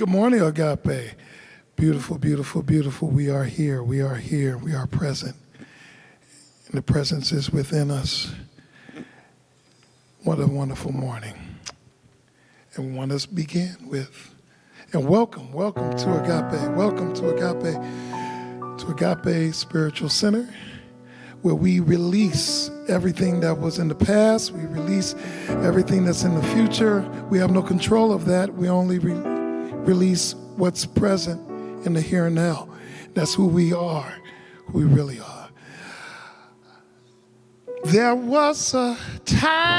Good morning, Agape. Beautiful, beautiful, beautiful. We are here. We are here. We are present. And the presence is within us. What a wonderful morning. And we want us to begin with, and welcome to Agape. Welcome to Agape Spiritual Center, where we release everything that was in the past. We release everything that's in the future. We have no control of that. We only release what's present in the here and now. That's who we are, who we really are. There was a time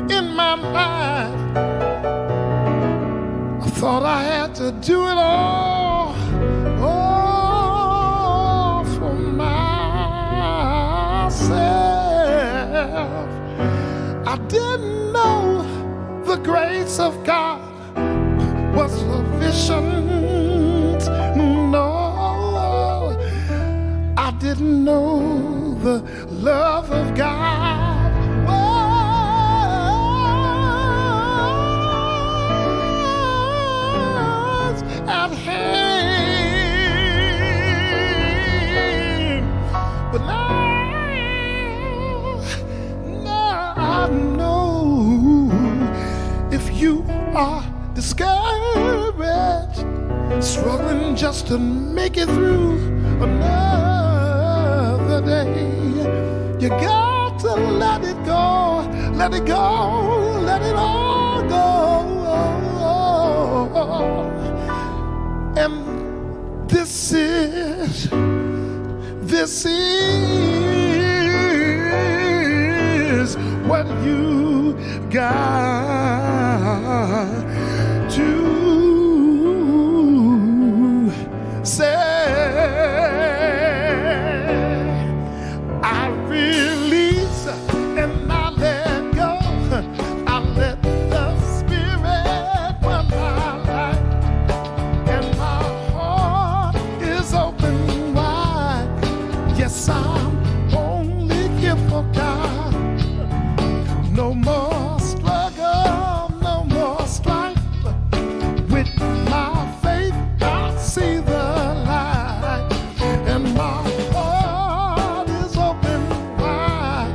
in my life I thought I had to do it all for myself. I didn't know the grace of God was sufficient. No, I didn't know the love of God was at hand. But now I know. If you are discouraged, struggling just to make it through another day, you got to let it go, let it go, let it all go. And this is what you got to say. I release and I let go. I let the Spirit run my life, and my heart is open wide. Yes, I'm only here for God. No more struggle, no more strife. With my faith, I see the light, and my heart is open wide.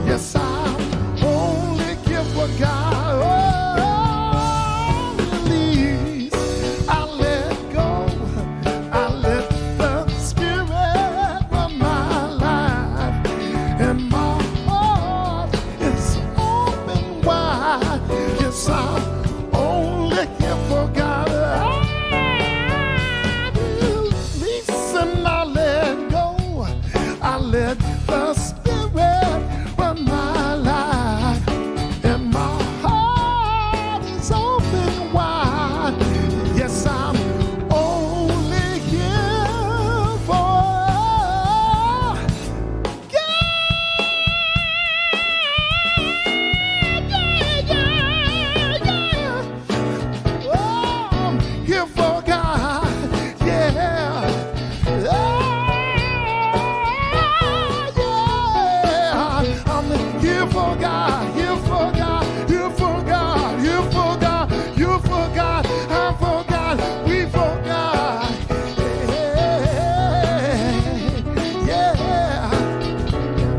Yes, I'm only here for God. Oh, release, I let go, I let the Spirit run my life, and my yes, I'm only here for God. I release and I let go. I let the Spirit run my life, and my heart is open wide. Yes, I'm only here for God. Here for God, yeah. Yeah. I'm here for God, here for God, here for God, here for God, here for God, I'm for God, we for God. Yeah, yeah.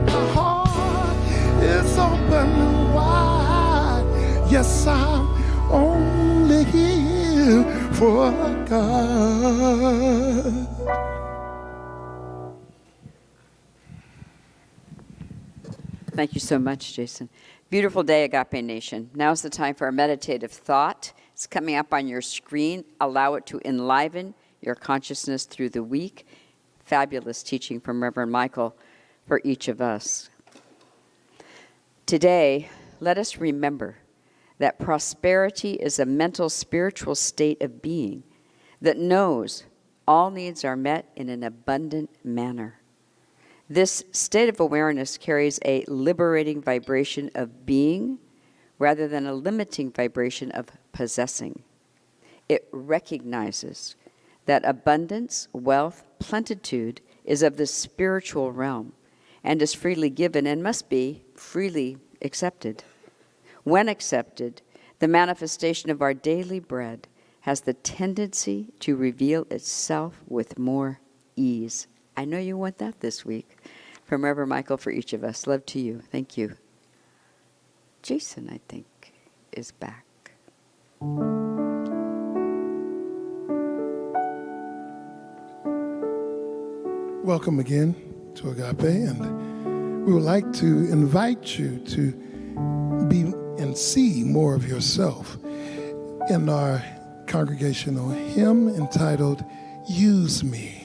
My heart is open wide. Yes, I'm only here for God. Thank you so much, Jason. Beautiful day, Agape Nation. Now's the time for a meditative thought. It's coming up on your screen. Allow it to enliven your consciousness through the week. Fabulous teaching from Reverend Michael for each of us. Today, let us remember that prosperity is a mental, spiritual state of being that knows all needs are met in an abundant manner. This state of awareness carries a liberating vibration of being rather than a limiting vibration of possessing. It recognizes that abundance, wealth, plenitude is of the spiritual realm and is freely given and must be freely accepted. When accepted, the manifestation of our daily bread has the tendency to reveal itself with more ease. I know you want that this week. From Reverend Michael for each of us. Love to you. Thank you. Jason, I think, is back. Welcome again to Agape, and we would like to invite you to be and see more of yourself in our congregational hymn entitled, Use Me.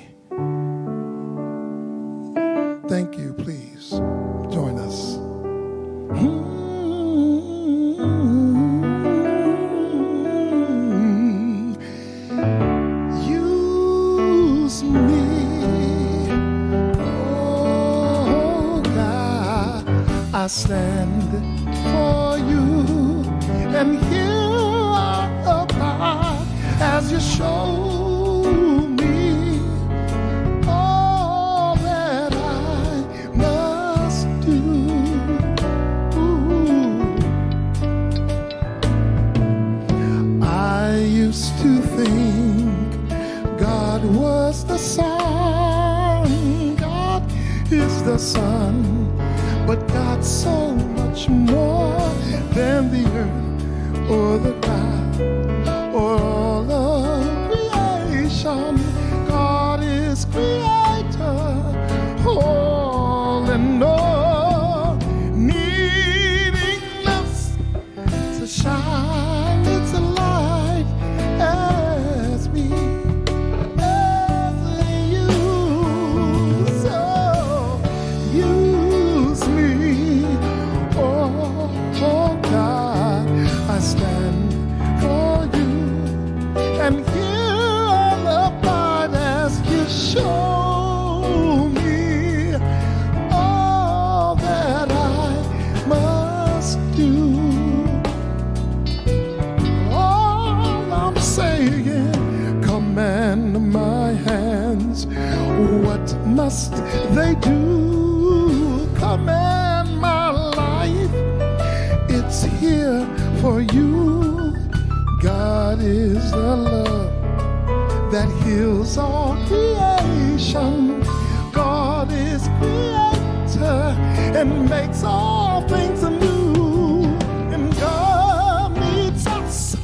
Thank you. Please join us. Use me, oh God, I stand for you, and here I abide as you show me all that I must do. I used to think God was the sun, God is the sun, but God's so much more than the earth or the ground or all of creation. God is creator, all in all, needing us to shine its light as we use me, oh God, I stand for you, and here I'll abide as you show me all that I must do. All I'm saying, command my hands, what must they do? Command my life, it's here for you. God is the love that heals all creation. God is creator and makes all things anew. And God needs us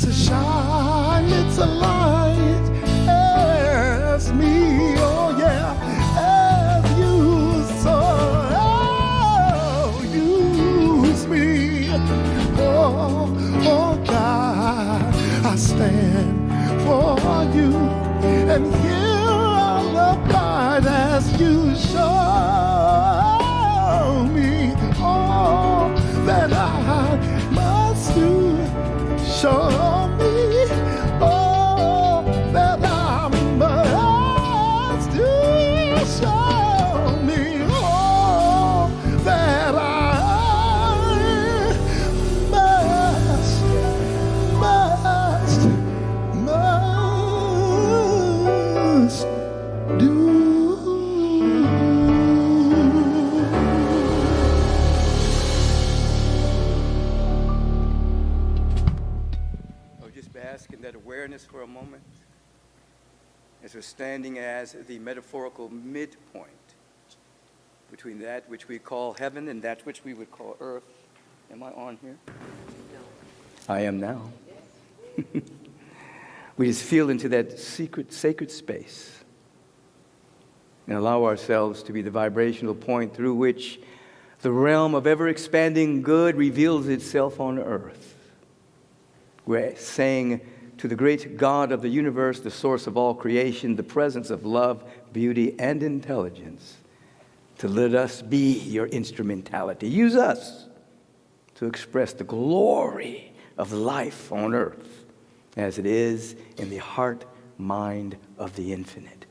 to shine its light as me, oh yeah, as you. So use me, oh God, I stand for you, and here I'll abide as you show me all that I must do. Show me all that I must do. Show me all that I must do. Bask in that awareness for a moment as we're standing as the metaphorical midpoint between that which we call heaven and that which we would call earth. Am I on here? No. I am now. We just feel into that secret, sacred space and allow ourselves to be the vibrational point through which the realm of ever-expanding good reveals itself on earth. We're saying to the great God of the universe, the source of all creation, the presence of love, beauty, and intelligence, to let us be your instrumentality. Use us to express the glory of life on earth as it is in the heart, mind of the infinite.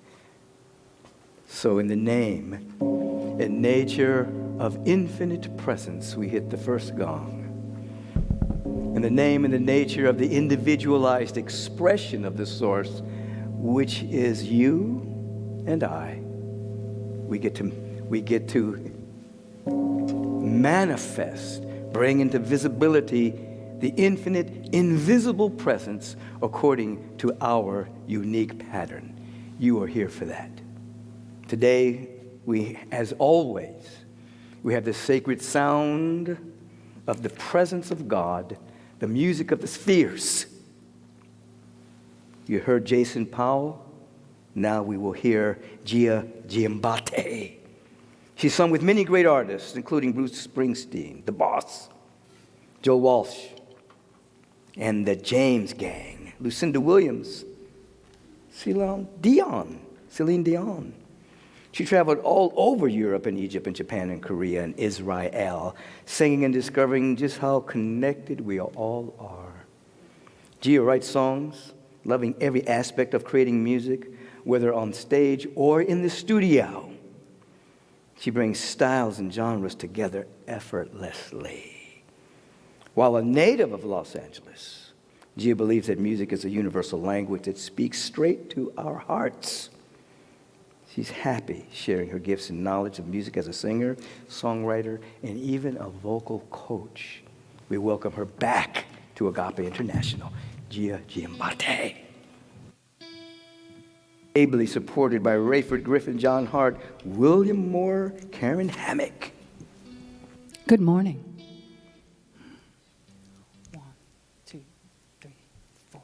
So in the name and nature of infinite presence, we hit the first gong. In the name and the nature of the individualized expression of the source, which is you and I, we get to manifest bring into visibility the infinite, invisible presence according to our unique pattern. You are here for that. Today, as always, we have the sacred sound of the presence of God, the music of the spheres. You heard Jason Powell. Now we will hear Gia Giambate. She's sung with many great artists, including Bruce Springsteen, The Boss, Joe Walsh, and the James Gang, Lucinda Williams, Celine Dion. She traveled all over Europe and Egypt and Japan and Korea and Israel, singing and discovering just how connected we all are. Gia writes songs, loving every aspect of creating music, whether on stage or in the studio. She brings styles and genres together effortlessly. While a native of Los Angeles, Gia believes that music is a universal language that speaks straight to our hearts. She's happy sharing her gifts and knowledge of music as a singer, songwriter, and even a vocal coach. We welcome her back to Agape International, Gia Giambate. Ably supported by Rayford Griffin, John Hart, William Moore, Karen Hammock. Good morning. 1, 2, 3, 4.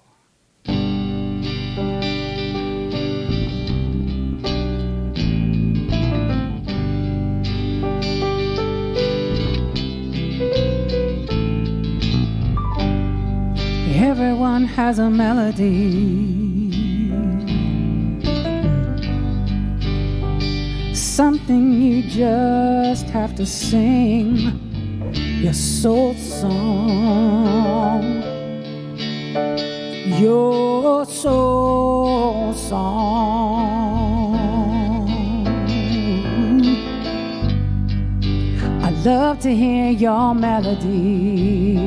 Everyone has a melody. Something you just have to sing, your soul song, your soul song. I love to hear your melody,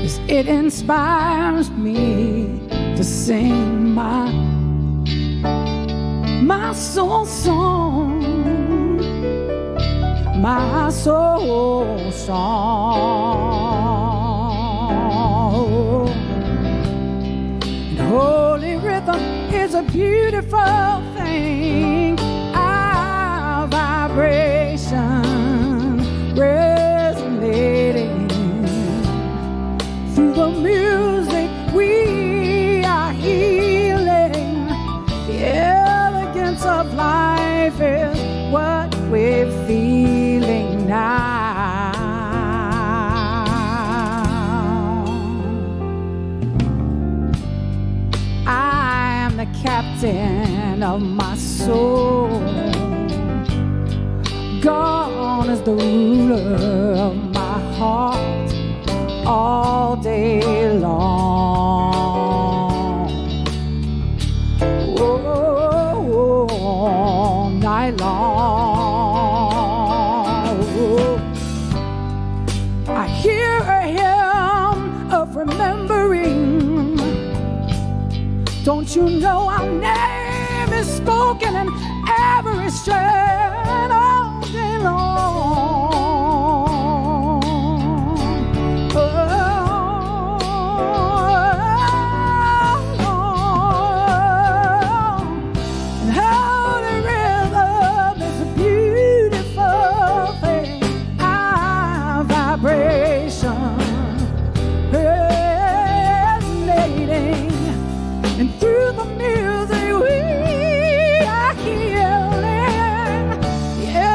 'cause it inspires me to sing my soul song, my soul song. And holy rhythm is a beautiful thing, our vibration resonating through the music. We are healing, yeah. Of life is what we're feeling now. I am the captain of my soul. God is the ruler of my heart all day long. All night long. I hear a hymn of remembering. Don't you know our name is spoken in every strand all day long? Yeah.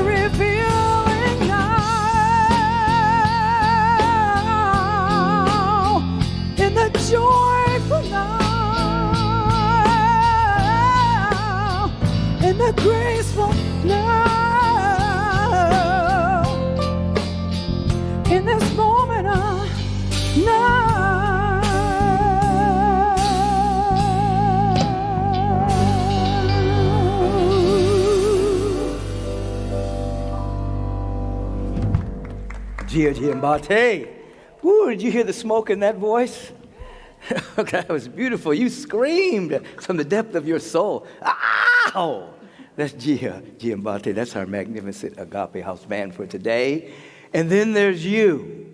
revealing now in the joyful now, in the graceful now, in this moment of now. Giambate. Woo, did you hear the smoke in that voice? That was beautiful. You screamed from the depth of your soul. Ow! That's Giambate. That's our magnificent Agape House band for today. And then there's you.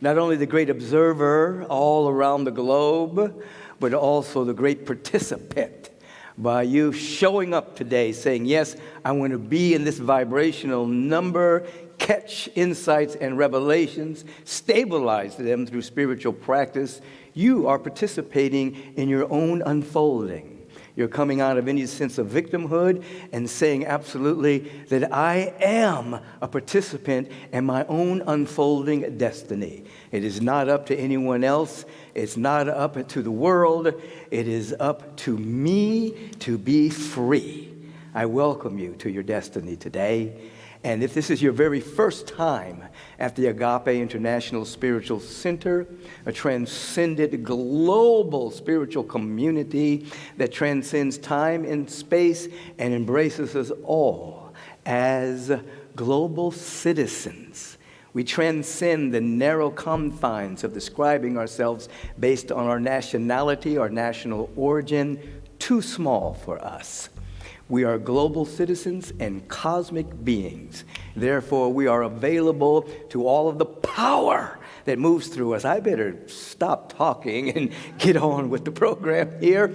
Not only the great observer all around the globe, but also the great participant by you showing up today saying, yes, I want to be in this vibrational number, catch insights and revelations, stabilize them through spiritual practice. You are participating in your own unfolding. You're coming out of any sense of victimhood and saying absolutely that I am a participant in my own unfolding destiny. It is not up to anyone else. It's not up to the world. It is up to me to be free. I welcome you to your destiny today. And if this is your very first time at the Agape International Spiritual Center, a transcendent global spiritual community that transcends time and space and embraces us all as global citizens. We transcend the narrow confines of describing ourselves based on our nationality, our national origin, too small for us. We are global citizens and cosmic beings. Therefore, we are available to all of the power that moves through us. I better stop talking and get on with the program here.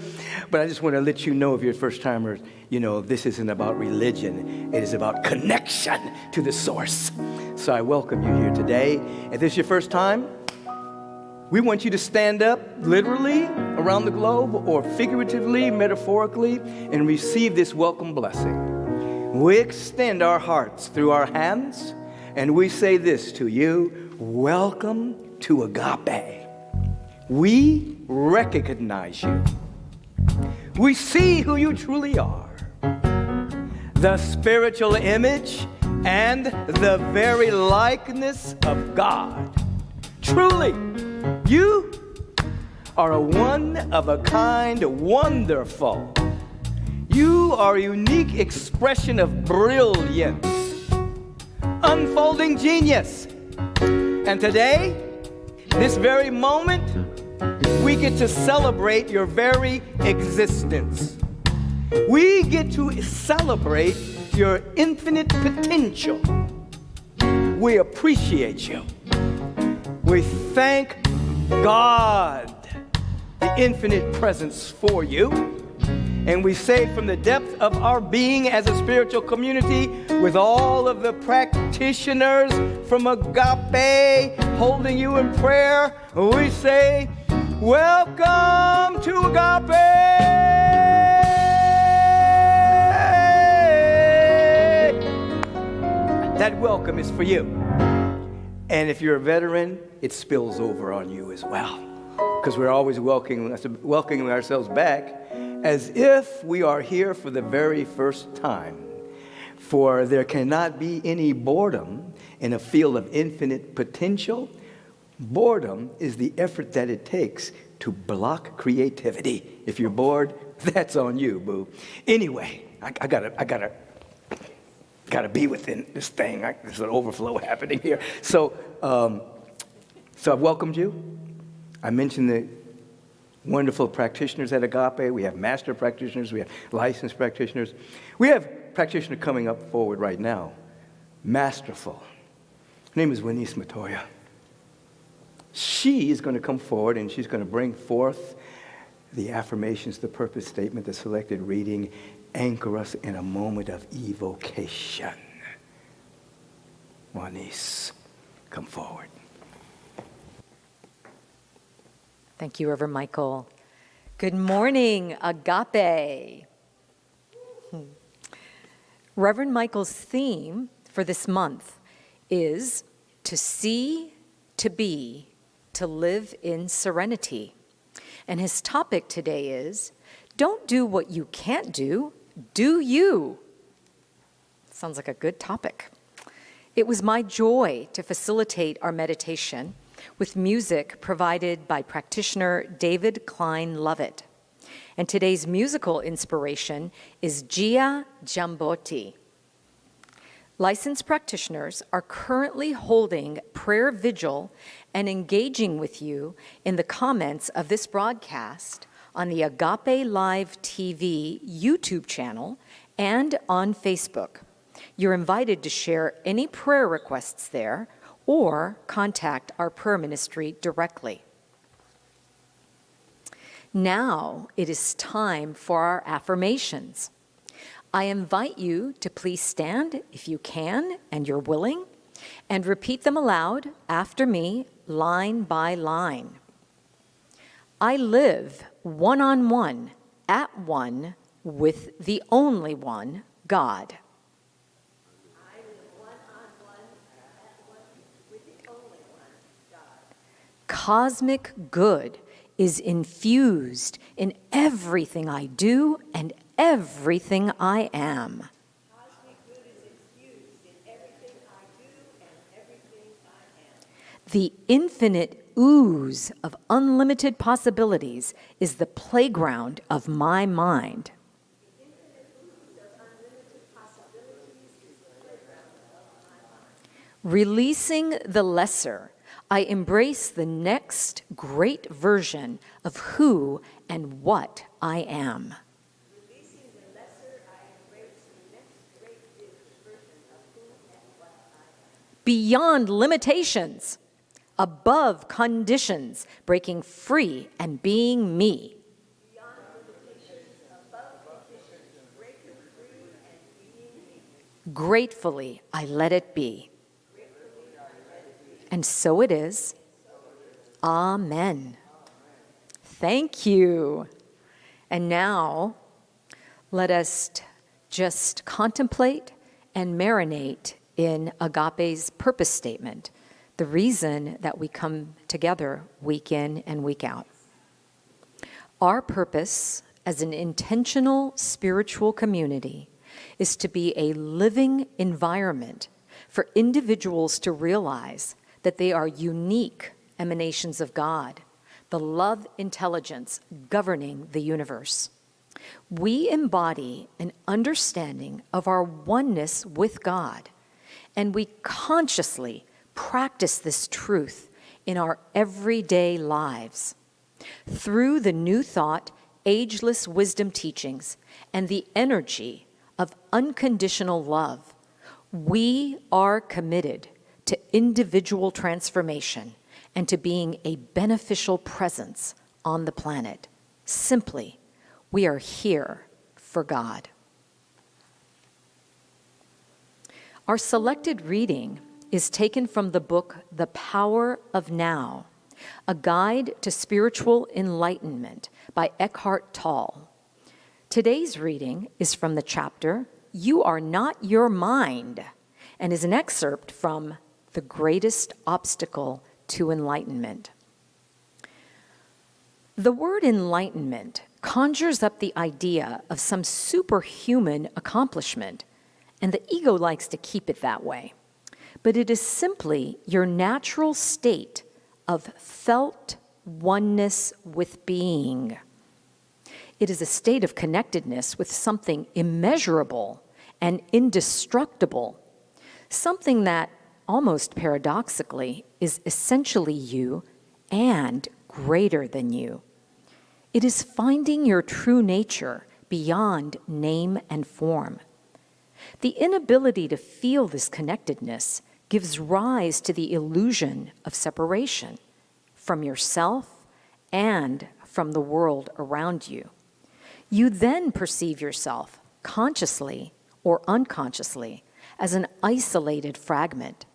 But I just want to let you know, if you're first-timers, this isn't about religion. It is about connection to the source. So I welcome you here today. If this is your first time, we want you to stand up literally around the globe or figuratively, metaphorically, and receive this welcome blessing. We extend our hearts through our hands, and we say this to you: welcome to Agape. We recognize you. We see who you truly are. The spiritual image and the very likeness of God. Truly, you are a one-of-a-kind wonderful. You are a unique expression of brilliance, unfolding genius. And today, this very moment, we get to celebrate your very existence. We get to celebrate your infinite potential. We appreciate you. We thank God, the infinite presence for you. And we say from the depth of our being as a spiritual community, with all of the practitioners from Agape holding you in prayer, we say, welcome to Agape! That welcome is for you. And if you're a veteran, it spills over on you as well. Because we're always welcoming ourselves back as if we are here for the very first time. For there cannot be any boredom in a field of infinite potential. Boredom is the effort that it takes to block creativity. If you're bored, that's on you, boo. Anyway, I gotta be within this thing. There's an overflow happening here. So I've welcomed you. I mentioned the wonderful practitioners at Agape. We have master practitioners. We have licensed practitioners. We have a practitioner coming up forward right now, masterful. Her name is Winice Matoya. She is going to come forward, and she's going to bring forth the affirmations, the purpose statement, the selected reading, anchor us in a moment of evocation. Winice, come forward. Thank you, Reverend Michael. Good morning, Agape. Reverend Michael's theme for this month is to see, to be, to live in serenity. And his topic today is, don't do what you can't do, do you. Sounds like a good topic. It was my joy to facilitate our meditation with music provided by practitioner David Klein Lovett. And today's musical inspiration is Gia Jambotti. Licensed practitioners are currently holding prayer vigil and engaging with you in the comments of this broadcast on the Agape Live TV YouTube channel and on Facebook. You're invited to share any prayer requests there or contact our prayer ministry directly. Now it is time for our affirmations. I invite you to please stand if you can and you're willing, and repeat them aloud after me, line by line. I live one-on-one, at one, with the only one, God. I live one-on-one, at one, with the only one, God. Cosmic good is infused in everything I do and everything I am. Cosmic good is infused in everything I do and everything I am. The infinite ooze of unlimited possibilities is the playground of my mind. The infinite ooze of unlimited possibilities is the playground of my mind. Releasing the lesser, I embrace the next great version of who and what I am. Releasing the lesser, I embrace the next great version of who and what I am. Beyond limitations, above conditions, breaking free and being me. Beyond limitations, above conditions, breaking free and being me. Gratefully, I let it be. And so it is. Amen. Thank you. And now, let us just contemplate and marinate in Agape's purpose statement, the reason that we come together week in and week out. Our purpose as an intentional spiritual community is to be a living environment for individuals to realize that they are unique emanations of God, the love intelligence governing the universe. We embody an understanding of our oneness with God, and we consciously practice this truth in our everyday lives. Through the New Thought, Ageless Wisdom teachings, and the energy of unconditional love, we are committed to individual transformation and to being a beneficial presence on the planet. Simply, we are here for God. Our selected reading is taken from the book The Power of Now, a guide to spiritual enlightenment by Eckhart Tolle. Today's reading is from the chapter, You Are Not Your Mind, and is an excerpt from The Greatest Obstacle to Enlightenment. The word enlightenment conjures up the idea of some superhuman accomplishment, and the ego likes to keep it that way. But it is simply your natural state of felt oneness with being. It is a state of connectedness with something immeasurable and indestructible, something that, almost paradoxically, is essentially you and greater than you. It is finding your true nature beyond name and form. The inability to feel this connectedness gives rise to the illusion of separation from yourself and from the world around you. You then perceive yourself, consciously or unconsciously, as an isolated fragment.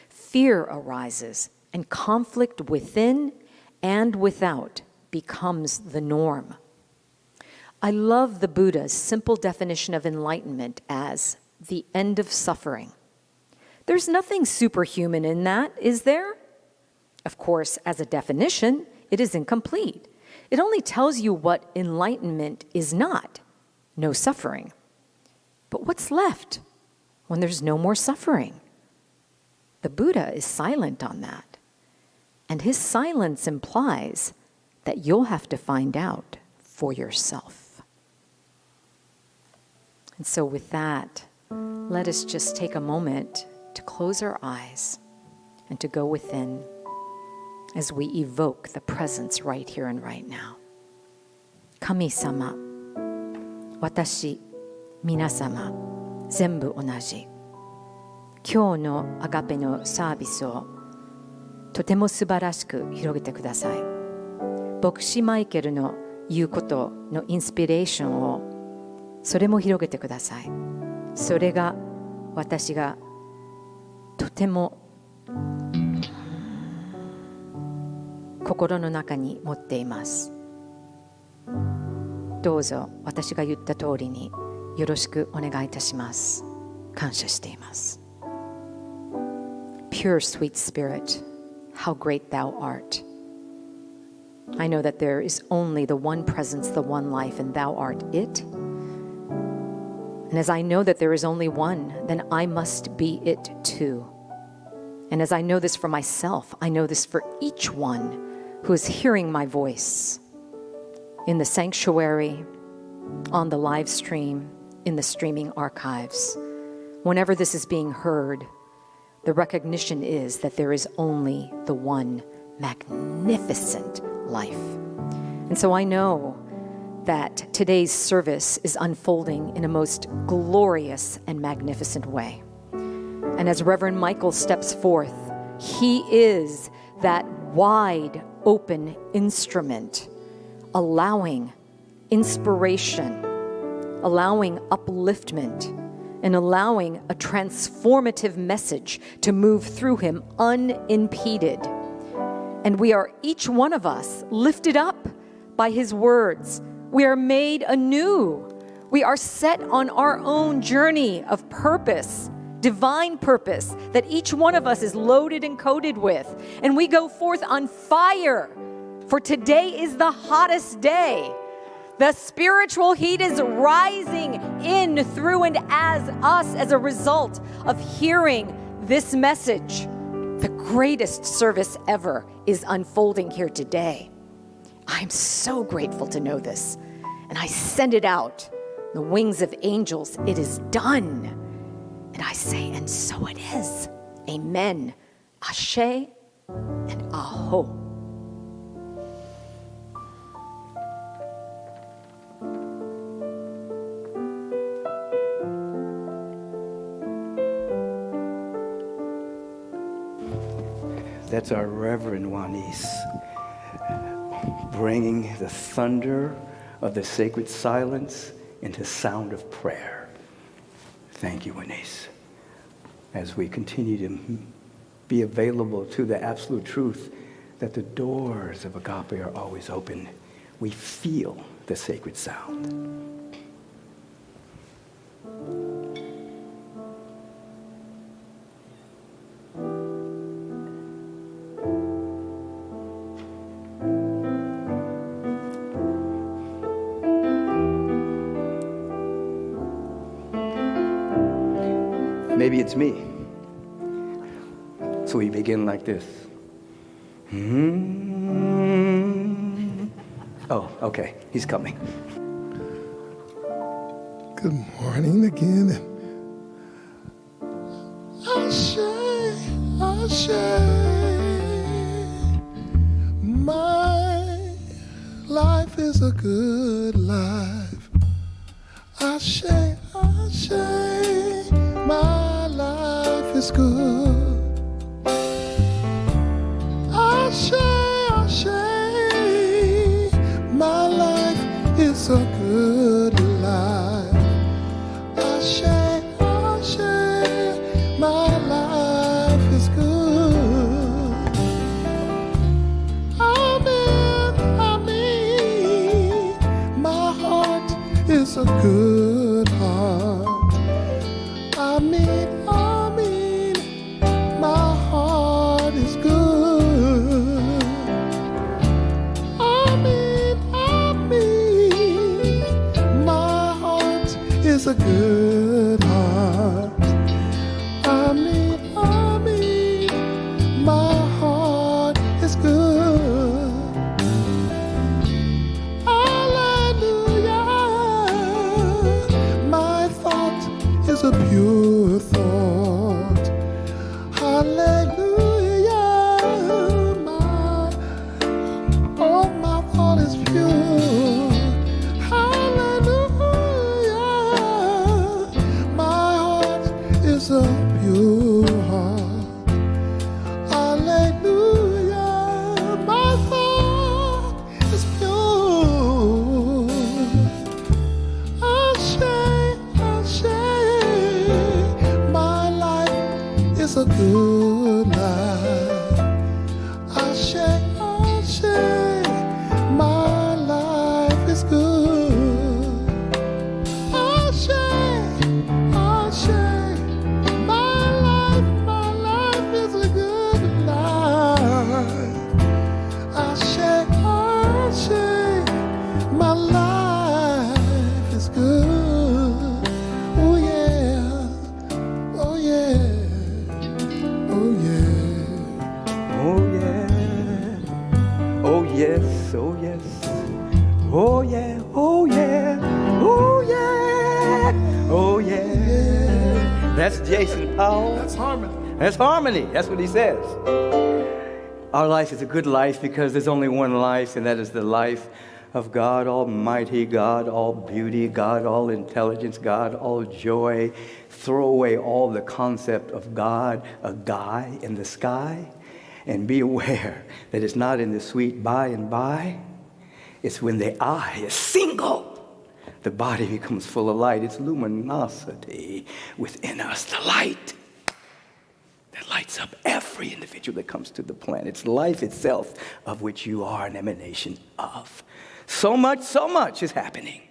Fear arises, and conflict within and without becomes the norm. I love the Buddha's simple definition of enlightenment as the end of suffering. There's nothing superhuman in that, is there? Of course, as a definition, it is incomplete. It only tells you what enlightenment is not, no suffering. But what's left when there's no more suffering? The Buddha is silent on that. And his silence implies that you'll have to find out for yourself. And so with that, let us just take a moment to close our eyes and to go within as we evoke the presence right here and right now. Kami-sama, watashi, minasama, zenbu onaji. Kyou no Agape no serviceをとても素晴らしく広げてください。牧師マイケルの言うことのインスピレーションをそれも広げてください。それが私がとても心の中に持っています。どうぞ私が言った通りによろしくお願いいたします。感謝しています。Pure sweet spirit, how great thou art. I know that there is only the one presence, the one life, and thou art it. And as I know that there is only one, then I must be it too. And as I know this for myself, I know this for each one who is hearing my voice in the sanctuary, on the live stream, in the streaming archives. Whenever this is being heard, the recognition is that there is only the one magnificent life. And so I know that today's service is unfolding in a most glorious and magnificent way. And as Reverend Michael steps forth, he is that wide open instrument, allowing inspiration, allowing upliftment, and allowing a transformative message to move through him unimpeded. And we are, each one of us, lifted up by his words. We are made anew. We are set on our own journey of purpose, divine purpose, that each one of us is loaded and coated with. And we go forth on fire, for today is the hottest day. The spiritual heat is rising in, through, and as us as a result of hearing this message. The greatest service ever is unfolding here today. I'm so grateful to know this. And I send it out, the wings of angels. It is done. And I say, and so it is. Amen. Ashe and Aho. That's our Reverend Juanice, bringing the thunder of the sacred silence into sound of prayer. Thank you, Juanice. As we continue to be available to the absolute truth that the doors of Agape are always open, we feel the sacred sound. Maybe it's me. So we begin like this. Oh, okay, he's coming. Good morning again. Ashe, Ashe, my life is a good life. Ashe, Ashe, my life is good. Ashe, Ashe, my life is a good life. Ashe, Ashe, my life is good. Amen, amen, my heart is a good heart. Amen, amen, is a good life. Ashe, ashe, my life is good. Ashe, ashe, my life is a good life. Ashe, ashe, my life is good. Oh yeah, oh yeah, oh yeah. Oh yeah. Oh yes. Oh yes. Oh yeah. Oh yeah. Oh yeah. Oh yeah. That's Jason Powell. That's harmony. That's harmony. That's what he says. Our life is a good life because there's only one life, and that is the life of God Almighty, God all beauty, God all intelligence, God all joy. Throw away all the concept of God, a guy in the sky, and be aware that it's not in the sweet by and by. It's when the eye is single, the body becomes full of light. It's luminosity within us, the light that lights up every individual that comes to the planet. It's life itself, of which you are an emanation of. So much is happening.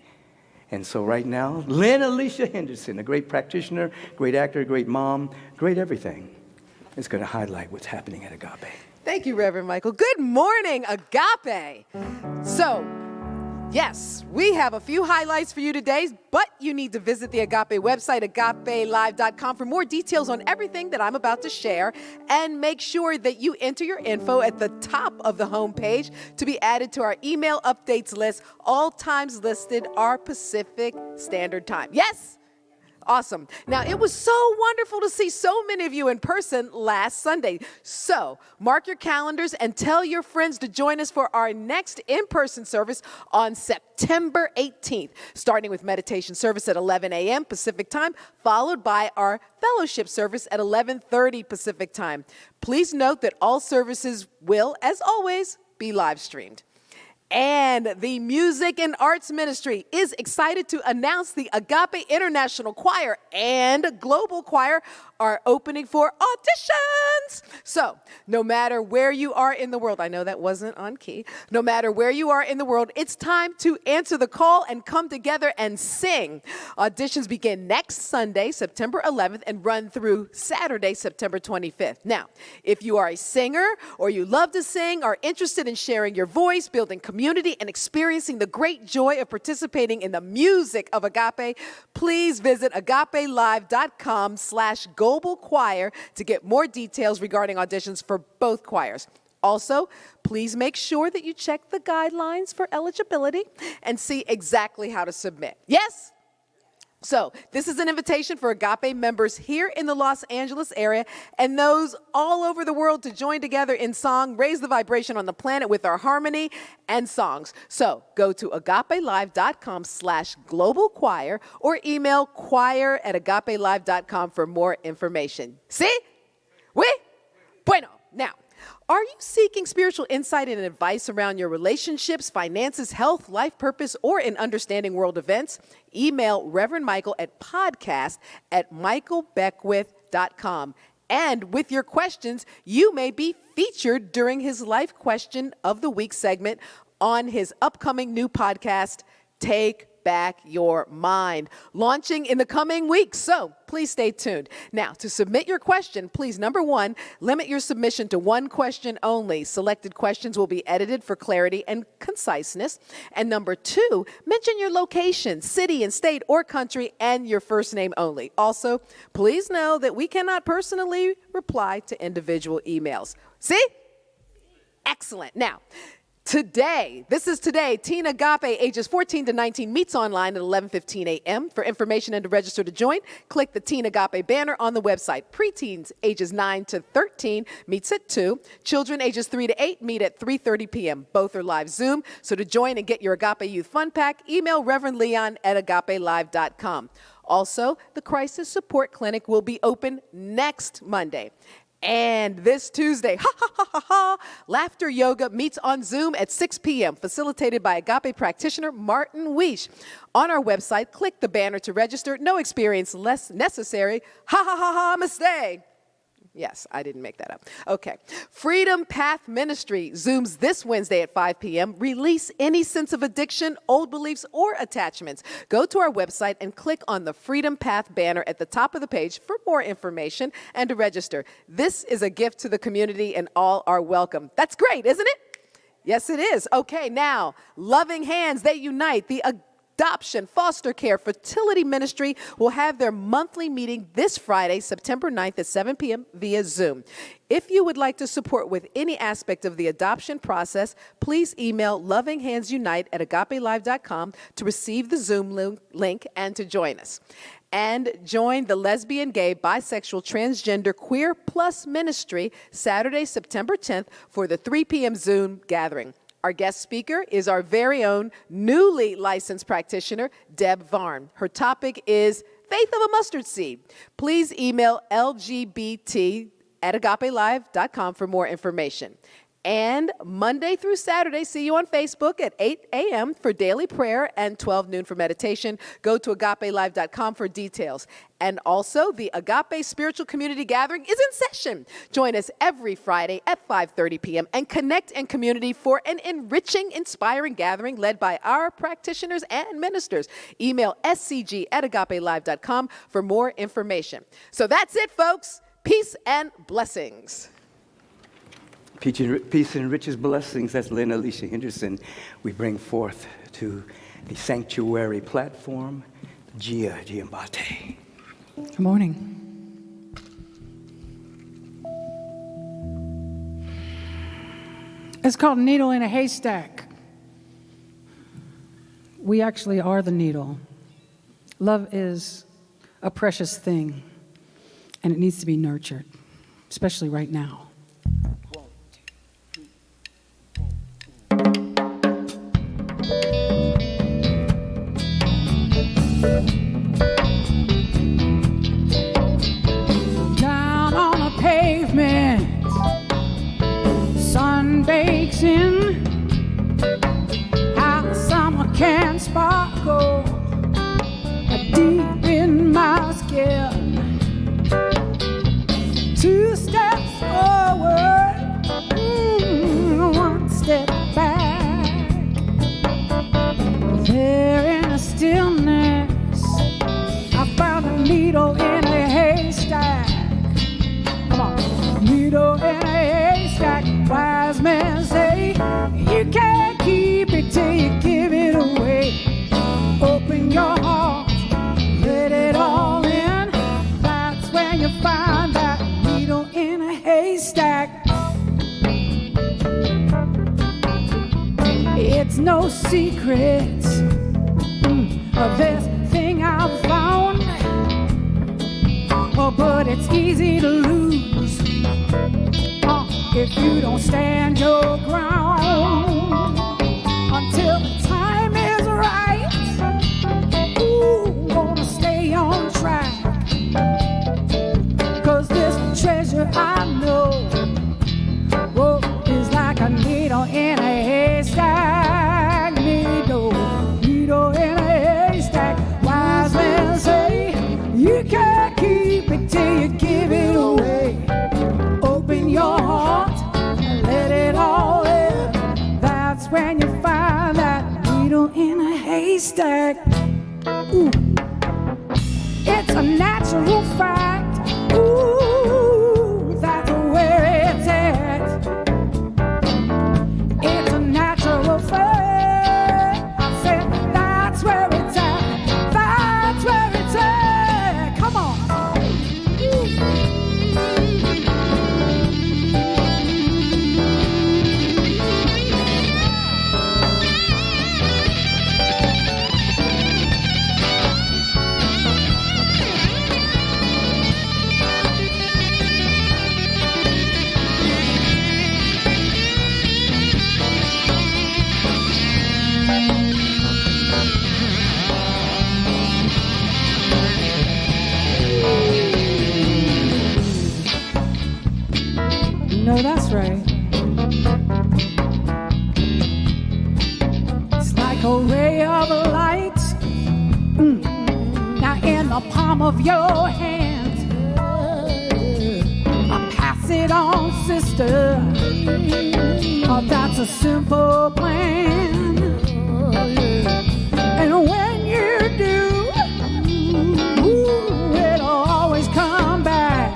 And so right now, Lynn Alicia Henderson, a great practitioner, great actor, great mom, great everything, is going to highlight what's happening at Agape. Thank you, Reverend Michael. Good morning, Agape. So, yes, we have a few highlights for you today, but you need to visit the Agape website, agapelive.com, for more details on everything that I'm about to share. And make sure that you enter your info at the top of the homepage to be added to our email updates list. All times listed are Pacific Standard Time. Yes? Awesome. Now, it was so wonderful to see so many of you in person last Sunday. So, mark your calendars and tell your friends to join us for our next in-person service on September 18th, starting with meditation service at 11 a.m. Pacific time, followed by our fellowship service at 11:30 Pacific time. Please note that all services will, as always, be live streamed. And the Music and Arts Ministry is excited to announce the Agape International Choir and Global Choir are opening for auditions. So, no matter where you are in the world, I know that wasn't on key. No matter where you are in the world, it's time to answer the call and come together and sing. Auditions begin next Sunday, September 11th, and run through Saturday, September 25th. Now, if you are a singer or you love to sing, are interested in sharing your voice, building community, and experiencing the great joy of participating in the music of Agape, please visit agapelive.com/global choir to get more details regarding auditions for both choirs. Also, please make sure that you check the guidelines for eligibility and see exactly how to submit. Yes? So, this is an invitation for Agape members here in the Los Angeles area and those all over the world to join together in song, raise the vibration on the planet with our harmony and songs. So, go to agapelive.com/global choir or email choir@agapelive.com for more information. See? Oui? Bueno. Now, are you seeking spiritual insight and advice around your relationships, finances, health, life purpose, or in understanding world events? Email Reverend Michael at podcast@michaelbeckwith.com. And with your questions, you may be featured during his Life Question of the Week segment on his upcoming new podcast, Take Back Your Mind, launching in the coming weeks. So please stay tuned. Now, to submit your question, please, number one, limit your submission to one question only. Selected questions will be edited for clarity and conciseness. And number two, mention your location, city and state or country, and your first name only. Also, please know that we cannot personally reply to individual emails. See? Excellent. Now, today, Teen Agape, ages 14 to 19, meets online at 11:15 a.m. For information and to register to join, click the Teen Agape banner on the website. Preteens, ages 9 to 13, meets at 2. Children, ages 3 to 8, meet at 3:30 p.m. Both are live Zoom. So to join and get your Agape Youth Fun Pack, email Reverend Leon at agapelive.com. Also, the Crisis Support Clinic will be open next Monday. And this Tuesday, Laughter Yoga meets on Zoom at 6 p.m., facilitated by Agape practitioner Martin Weish. On our website, click the banner to register. No experience less necessary. Namaste. Yes, I didn't make that up. Okay. Freedom Path Ministry Zooms this Wednesday at 5 p.m. Release any sense of addiction, old beliefs, or attachments. Go to our website and click on the Freedom Path banner at the top of the page for more information and to register. This is a gift to the community and all are welcome. That's great, isn't it? Yes, it is. Okay, now, Loving Hands, they unite. The Adoption, Foster Care, Fertility Ministry will have their monthly meeting this Friday, September 9th at 7 p.m. via Zoom. If you would like to support with any aspect of the adoption process, please email lovinghandsunite@agapelive.com to receive the Zoom link and to join us. And join the lesbian, gay, bisexual, transgender, queer plus ministry Saturday, September 10th for the 3 p.m. Zoom gathering. Our guest speaker is our very own newly licensed practitioner, Deb Varn. Her topic is Faith of a Mustard Seed. Please email lgbt@agapelive.com for more information. And Monday through Saturday, see you on Facebook at 8 a.m. for daily prayer and 12 noon for meditation. Go to agapelive.com for details. And also, the Agape Spiritual Community Gathering is in session. Join us every Friday at 5:30 p.m. and connect in community for an enriching, inspiring gathering led by our practitioners and ministers. Email scg@agapelive.com for more information. So that's it, folks. Peace and blessings. Peace and riches blessings. That's Lynn Alicia Henderson. We bring forth to the sanctuary platform, Gia Giambate. Good morning. It's called Needle in a Haystack. We actually are the needle. Love is a precious thing, and it needs to be nurtured, especially right now. Down on the pavement, sun bakes in, how the summer can sparkle deep in my skin. 2 steps forward, 1 step back. There in the stillness, I found a needle in a haystack. Come on. Needle in a haystack. Wise men say you can't keep it till you give it away. Open your heart, let it all in. That's when you find that needle in a haystack. It's no secret of this thing I've found. Oh, but it's easy to lose if you don't stand your ground until the time is right. Ooh, wanna stay on track, 'cause this treasure I know, whoa, is like a needle in a haystack. Needle in a haystack. Wise men say you can't keep it till you give it away. Open your heart and let it all in. That's when you find that needle in a haystack. Ooh. It's a natural fact. Ooh, that's where it's at. It's a natural fact. I said that's where it's at. That's where it's at. Come on. No, that's right. It's like a ray of light. Now in the palm of your hand, a sister. Oh, that's a simple plan. And when you do, ooh, it'll always come back.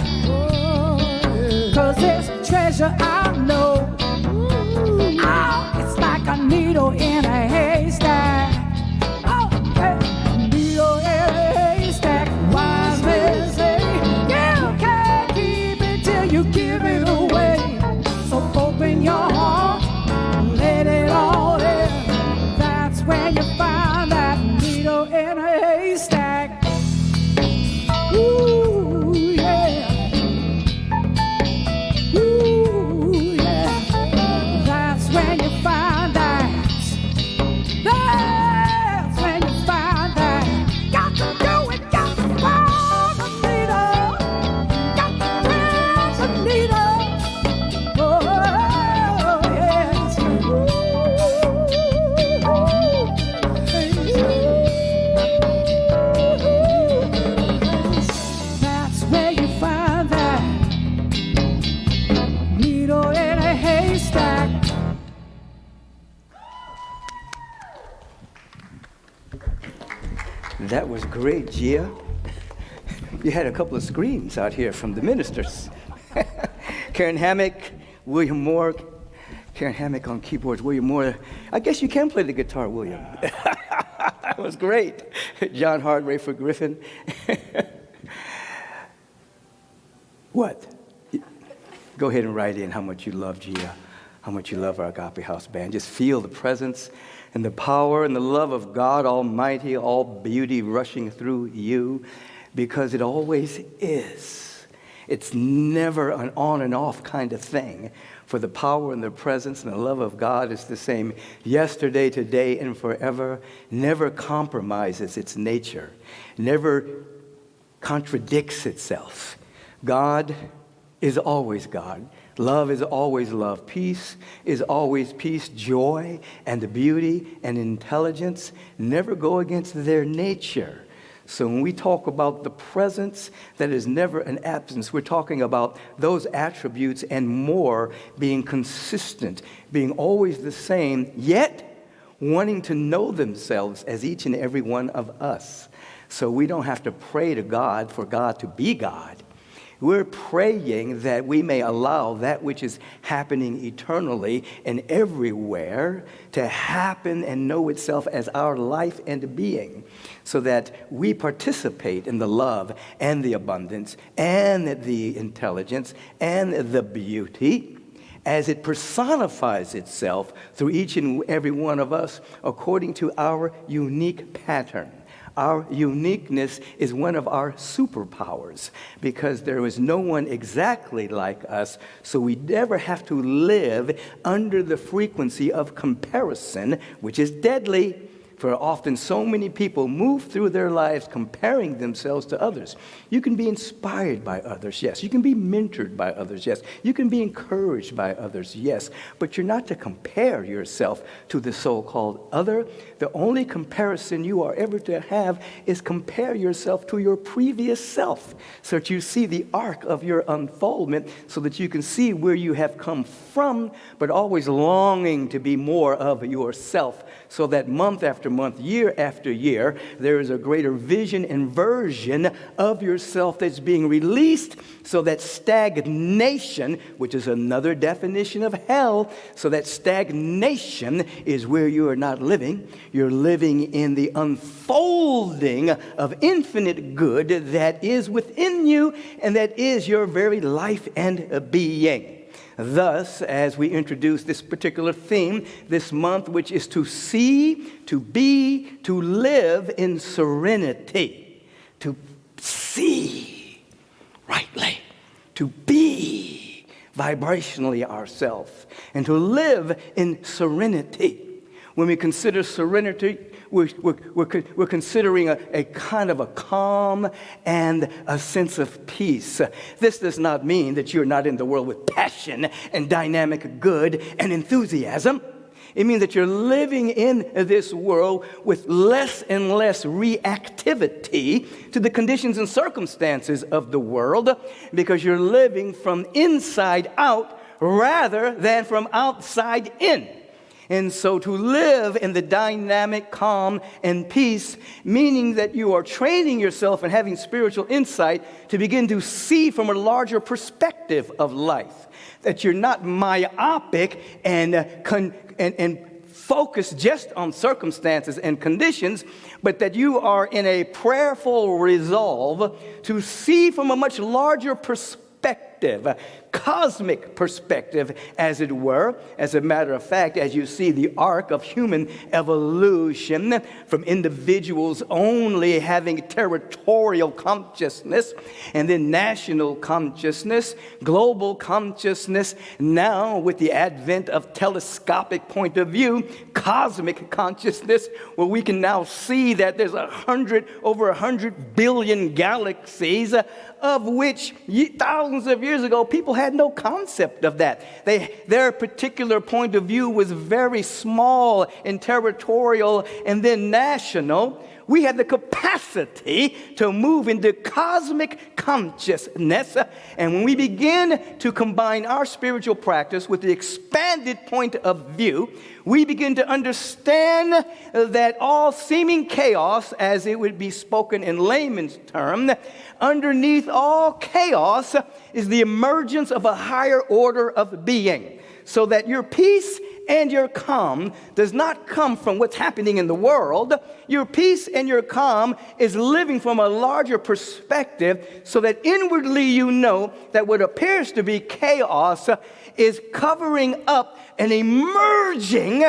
'Cause there's treasure I know. Oh, it's like a needle in a haystack. Oh, hey, needle in a haystack. Wise men say you can't keep it till you give it away. So open your heart, let it all in. That's when you find that needle in a haystack. Ooh, yeah. Ooh, yeah. That's when you find that. That's when you find that. Got to do it, got to find the needle. Got to find the needle. Oh, yes. That's where you find that needle in a haystack. That was great, Gia. You had a couple of screams out here from the ministers. Karen Hammock, William Moore. Karen Hammock on keyboards, William Moore. I guess you can play the guitar, William. That was great. John Hart, Rayford Griffin. What? Go ahead and write in how much you love Gia, how much you love our Agape House Band. Just feel the presence and the power and the love of God Almighty, all beauty rushing through you, because it always is. It's never an on and off kind of thing. For the power and the presence and the love of God is the same yesterday, today, and forever. Never compromises its nature. Never contradicts itself. God is always God. Love is always love. Peace is always peace. Joy and beauty and intelligence never go against their nature. So when we talk about the presence that is never an absence, we're talking about those attributes and more being consistent, being always the same, yet wanting to know themselves as each and every one of us. So we don't have to pray to God for God to be God. We're praying that we may allow that which is happening eternally and everywhere to happen and know itself as our life and being, so that we participate in the love and the abundance and the intelligence and the beauty as it personifies itself through each and every one of us according to our unique pattern. Our uniqueness is one of our superpowers, because there is no one exactly like us, so we never have to live under the frequency of comparison, which is deadly. For often so many people move through their lives comparing themselves to others. You can be inspired by others, yes. You can be mentored by others, yes. You can be encouraged by others, yes. But you're not to compare yourself to the so-called other. The only comparison you are ever to have is compare yourself to your previous self, so that you see the arc of your unfoldment, so that you can see where you have come from, but always longing to be more of yourself, so that month after month, year after year, there is a greater vision and version of yourself that's being released, so that stagnation, which is another definition of hell, so that stagnation is where you are not living. You're living in the unfolding of infinite good that is within you, and that is your very life and being. Thus, as we introduce this particular theme this month, which is to see, to be, to live in serenity, to see rightly, to be vibrationally ourselves, and to live in serenity. When we consider serenity, we're considering a kind of a calm and a sense of peace. This does not mean that you're not in the world with passion and dynamic good and enthusiasm. It means that you're living in this world with less and less reactivity to the conditions and circumstances of the world, because you're living from inside out rather than from outside in. And so to live in the dynamic calm and peace, meaning that you are training yourself and having spiritual insight to begin to see from a larger perspective of life. That you're not myopic and focused just on circumstances and conditions, but that you are in a prayerful resolve to see from a much larger perspective, a cosmic perspective, as it were. As a matter of fact, as you see the arc of human evolution from individuals only having territorial consciousness, and then national consciousness, global consciousness, now with the advent of telescopic point of view, cosmic consciousness, where we can now see that there's over 100 billion galaxies, of which thousands of years ago people had no concept of that. Their particular point of view was very small and territorial and then national. We had the capacity to move into cosmic consciousness. And when we begin to combine our spiritual practice with the expanded point of view, we begin to understand that all seeming chaos, as it would be spoken in layman's term, underneath all chaos is the emergence of a higher order of being. So that your peace and your calm does not come from what's happening in the world. Your peace and your calm is living from a larger perspective, so that inwardly you know that what appears to be chaos is covering up an emerging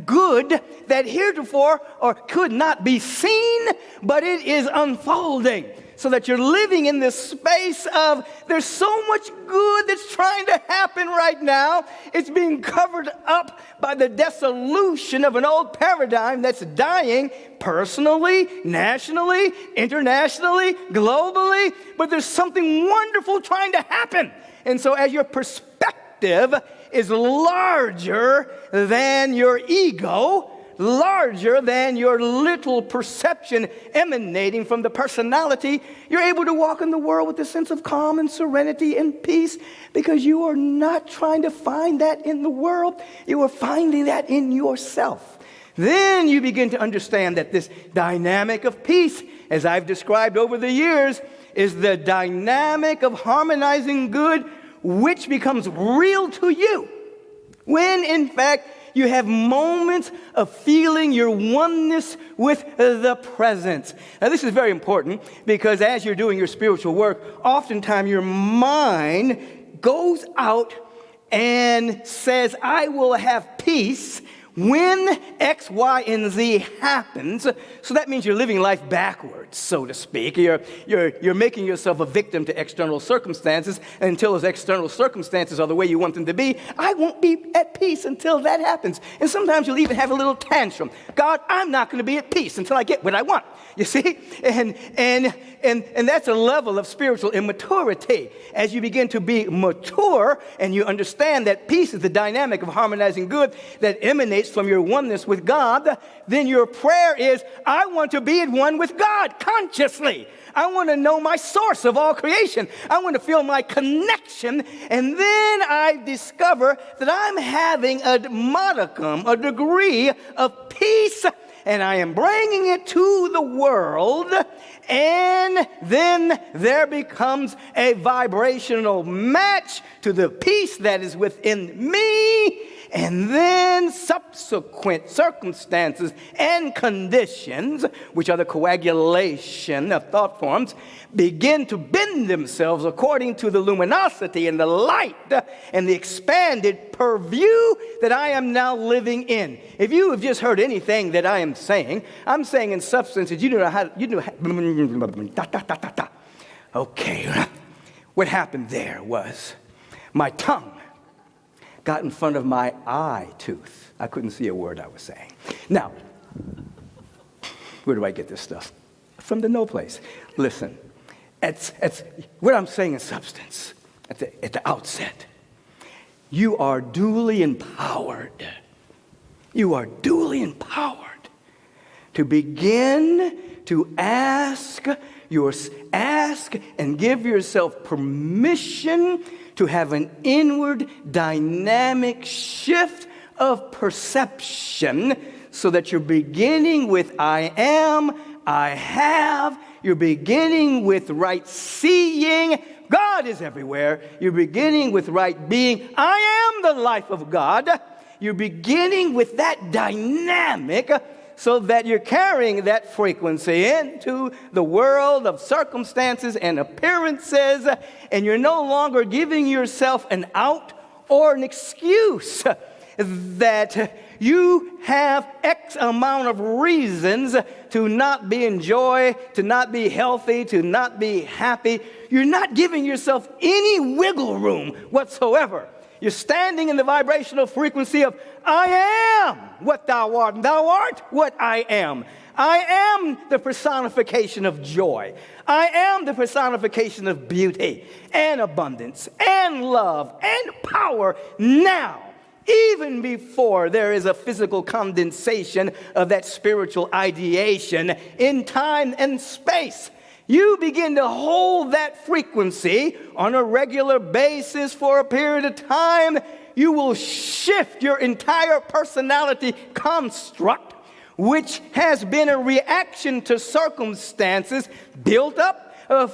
good that heretofore or could not be seen, but it is unfolding. So that you're living in this space of there's so much good that's trying to happen right now. It's being covered up by the dissolution of an old paradigm that's dying personally, nationally, internationally, globally. But there's something wonderful trying to happen. And so as your perspective is larger than your ego, larger than your little perception emanating from the personality, you're able to walk in the world with a sense of calm and serenity and peace, because you are not trying to find that in the world. You are finding that in yourself. Then you begin to understand that this dynamic of peace, as I've described over the years, is the dynamic of harmonizing good, which becomes real to you when, in fact, you have moments of feeling your oneness with the presence. Now, this is very important, because as you're doing your spiritual work, oftentimes your mind goes out and says, I will have peace when X, Y, and Z happens. So that means you're living life backwards, so to speak. You're making yourself a victim to external circumstances, and until those external circumstances are the way you want them to be, I won't be at peace until that happens. And sometimes you'll even have a little tantrum. God, I'm not going to be at peace until I get what I want. You see? And that's a level of spiritual immaturity. As you begin to be mature and you understand that peace is the dynamic of harmonizing good that emanates from your oneness with God, then your prayer is, I want to be at one with God consciously. I want to know my source of all creation. I want to feel my connection. And then I discover that I'm having a modicum, a degree of peace, and I am bringing it to the world. And then there becomes a vibrational match to the peace that is within me. And then subsequent circumstances and conditions, which are the coagulation of thought forms, begin to bend themselves according to the luminosity and the light and the expanded purview that I am now living in. If you have just heard anything that I am saying, I'm saying in substance that you know how. Okay, what happened there was my tongue got in front of my eye tooth. I couldn't see a word I was saying. Now, where do I get this stuff? From the no place. Listen, it's what I'm saying in substance at the outset. You are duly empowered You are duly empowered to begin to ask and give yourself permission to have an inward dynamic shift of perception, so that you're beginning with I am, I have. You're beginning with right seeing. God is everywhere. You're beginning with right being. I am the life of God. You're beginning with that dynamic, so that you're carrying that frequency into the world of circumstances and appearances, and you're no longer giving yourself an out or an excuse that you have X amount of reasons to not be in joy, to not be healthy, to not be happy. You're not giving yourself any wiggle room whatsoever. You're standing in the vibrational frequency of I am what thou art, and thou art what I am. I am the personification of joy. I am the personification of beauty and abundance and love and power now, even before there is a physical condensation of that spiritual ideation in time and space. You begin to hold that frequency on a regular basis for a period of time. You will shift your entire personality construct, which has been a reaction to circumstances built up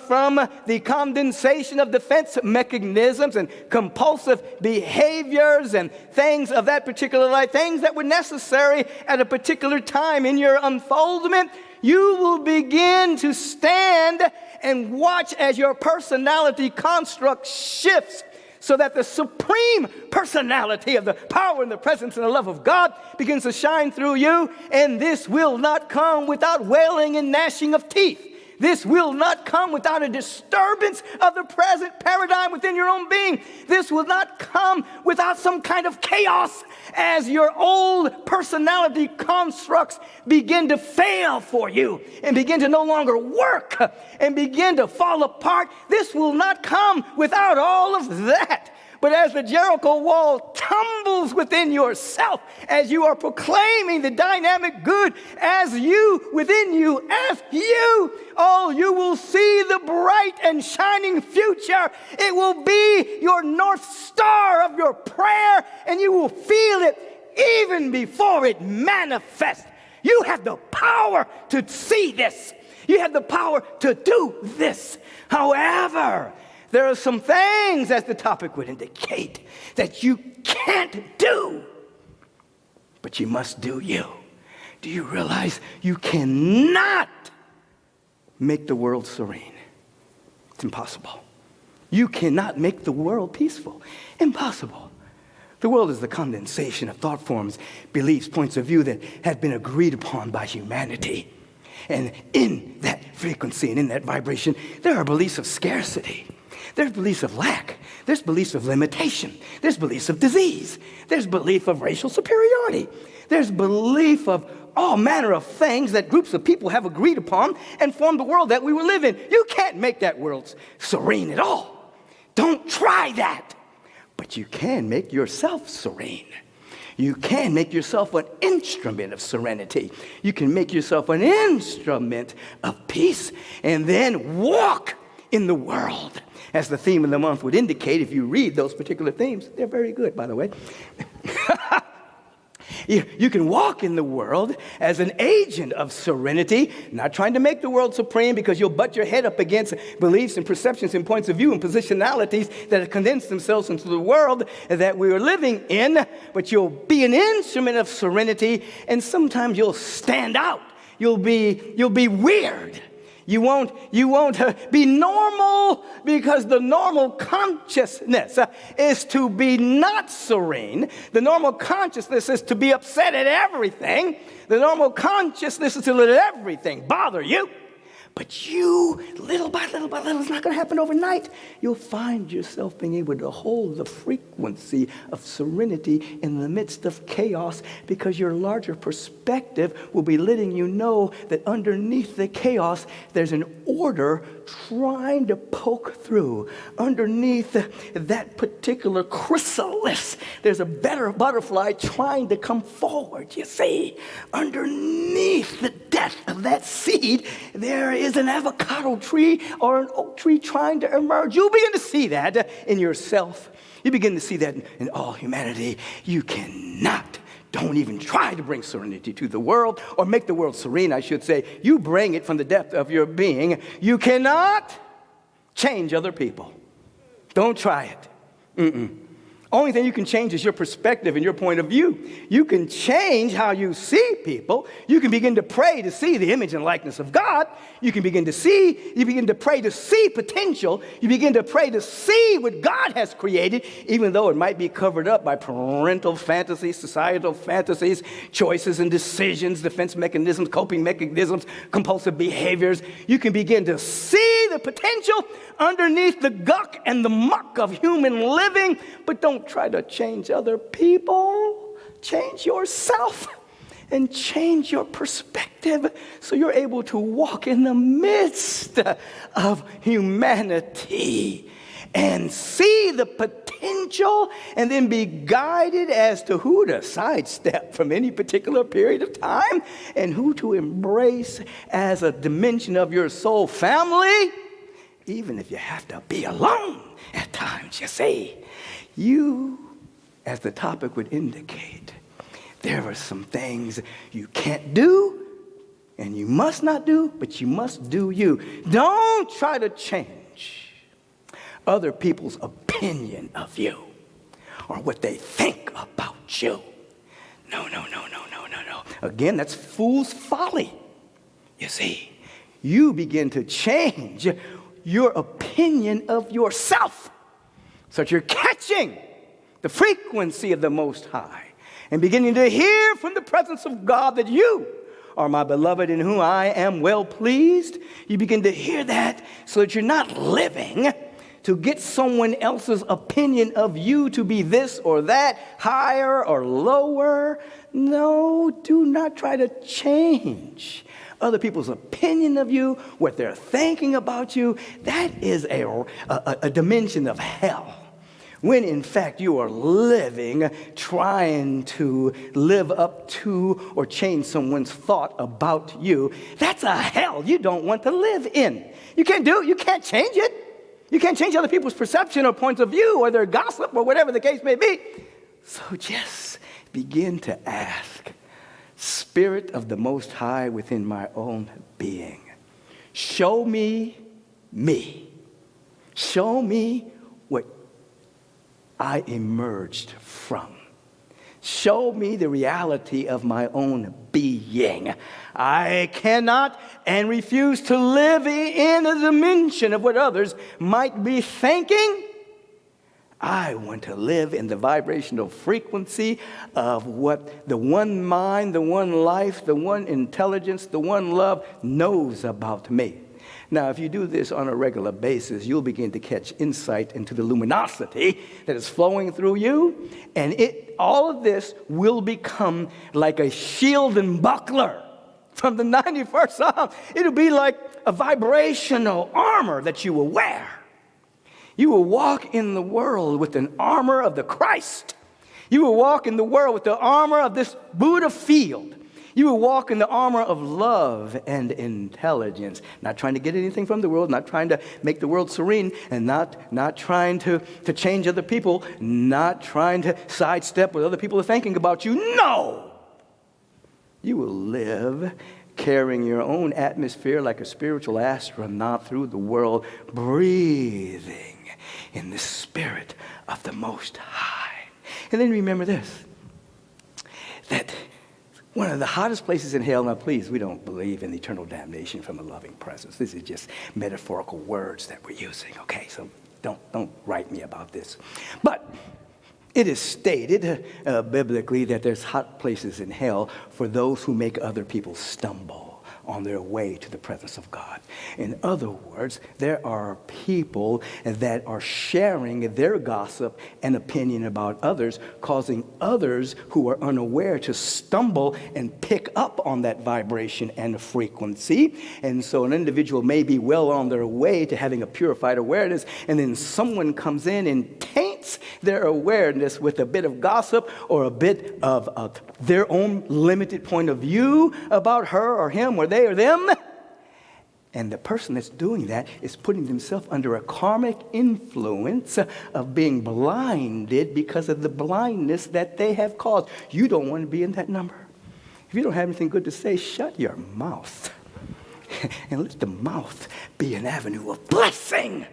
from the condensation of defense mechanisms and compulsive behaviors and things of that particular life, things that were necessary at a particular time in your unfoldment. You will begin to stand and watch as your personality construct shifts, so that the supreme personality of the power and the presence and the love of God begins to shine through you. And this will not come without wailing and gnashing of teeth. This will not come without a disturbance of the present paradigm within your own being. This will not come without some kind of chaos as your old personality constructs begin to fail for you and begin to no longer work and begin to fall apart. This will not come without all of that. But as the Jericho wall tumbles within yourself, as you are proclaiming the dynamic good as you, within you, as you, oh, you will see the bright and shining future. It will be your North Star of your prayer, and you will feel it even before it manifests. You have the power to see this. You have the power to do this. However, there are some things, as the topic would indicate, that you can't do, but you must do you. Do you realize you cannot make the world serene? It's impossible. You cannot make the world peaceful. Impossible. The world is the condensation of thought forms, beliefs, points of view that have been agreed upon by humanity. And in that frequency and in that vibration, there are beliefs of scarcity. There's beliefs of lack. There's beliefs of limitation. There's beliefs of disease. There's belief of racial superiority. There's belief of all manner of things that groups of people have agreed upon and formed the world that we will live in. You can't make that world serene at all. Don't try that. But you can make yourself serene. You can make yourself an instrument of serenity. You can make yourself an instrument of peace, and then walk in the world. As the theme of the month would indicate, if you read those particular themes, they're very good, by the way. You can walk in the world as an agent of serenity, not trying to make the world supreme, because you'll butt your head up against beliefs and perceptions and points of view and positionalities that have condensed themselves into the world that we are living in, but you'll be an instrument of serenity, and sometimes you'll stand out. You'll be weird. You won't be normal, because the normal consciousness is to be not serene. The normal consciousness is to be upset at everything. The normal consciousness is to let everything bother you. But you, little by little by little, it's not going to happen overnight. You'll find yourself being able to hold the frequency of serenity in the midst of chaos, because your larger perspective will be letting you know that underneath the chaos, there's an order trying to poke through. Underneath that particular chrysalis, there's a better butterfly trying to come forward, you see. Underneath the death of that seed, there is an avocado tree or an oak tree trying to emerge. You'll begin to see that in yourself. You begin to see that in all humanity. You cannot, don't even try to bring serenity to the world, or make the world serene, I should say. You bring it from the depth of your being. You cannot change other people. Don't try it. Only thing you can change is your perspective and your point of view. You can change how you see people. You can begin to pray to see the image and likeness of God. You begin to pray to see potential. You begin to pray to see what God has created, even though it might be covered up by parental fantasies, societal fantasies, choices and decisions, defense mechanisms, coping mechanisms, compulsive behaviors. You can begin to see the potential underneath the guck and the muck of human living, but don't try to change other people. Change yourself and change your perspective so you're able to walk in the midst of humanity and see the potential, and then be guided as to who to sidestep from any particular period of time and who to embrace as a dimension of your soul family, even if you have to be alone at times, you see. You, as the topic would indicate, there are some things you can't do and you must not do, but you must do you. Don't try to change other people's opinion of you or what they think about you. No. Again, that's fool's folly. You see, you begin to change your opinion of yourself so that you're catching the frequency of the Most High and beginning to hear from the presence of God that you are my beloved in whom I am well pleased. You begin to hear that so that you're not living to get someone else's opinion of you to be this or that, higher or lower. No, do not try to change other people's opinion of you, what they're thinking about you. That is a dimension of hell. When in fact you are living, trying to live up to or change someone's thought about you, that's a hell you don't want to live in. You can't change it. You can't change other people's perception or points of view or their gossip or whatever the case may be. So just begin to ask, Spirit of the Most High within my own being, show me me. Show me what I emerged from. Show me the reality of my own being. I cannot and refuse to live in a dimension of what others might be thinking. I want to live in the vibrational frequency of what the one mind, the one life, the one intelligence, the one love knows about me. Now, if you do this on a regular basis, you'll begin to catch insight into the luminosity that is flowing through you, and all of this will become like a shield and buckler from the 91st Psalm. It'll be like a vibrational armor that you will wear. You will walk in the world with an armor of the Christ. You will walk in the world with the armor of this Buddha field. You will walk in the armor of love and intelligence, not trying to get anything from the world, not trying to make the world serene, and not trying to change other people, not trying to sidestep what other people are thinking about you. No! You will live carrying your own atmosphere like a spiritual astronaut through the world, breathing in the Spirit of the Most High. And then remember this, that one of the hottest places in hell, now please, we don't believe in eternal damnation from a loving presence. This is just metaphorical words that we're using, okay? So don't write me about this. But it is stated biblically that there's hot places in hell for those who make other people stumble. on their way to the presence of God. In other words, there are people that are sharing their gossip and opinion about others, causing others who are unaware to stumble and pick up on that vibration and frequency. And so an individual may be well on their way to having a purified awareness, and then someone comes in and taints their awareness with a bit of gossip or a bit of their own limited point of view about her or him or they or them. And the person that's doing that is putting themselves under a karmic influence of being blinded because of the blindness that they have caused. You don't want to be in that number. If you don't have anything good to say, shut your mouth. And let the mouth be an avenue of blessing,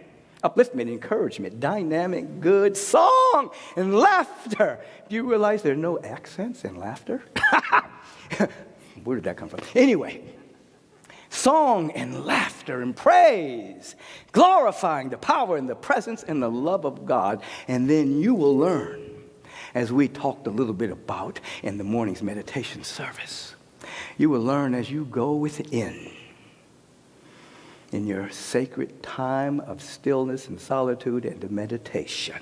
upliftment, encouragement, dynamic, good song, and laughter. Do you realize there are no accents in laughter? Where did that come from? Anyway, song and laughter and praise, glorifying the power and the presence and the love of God. And then you will learn, as we talked a little bit about in the morning's meditation service, you will learn as you go within, in your sacred time of stillness and solitude and meditation.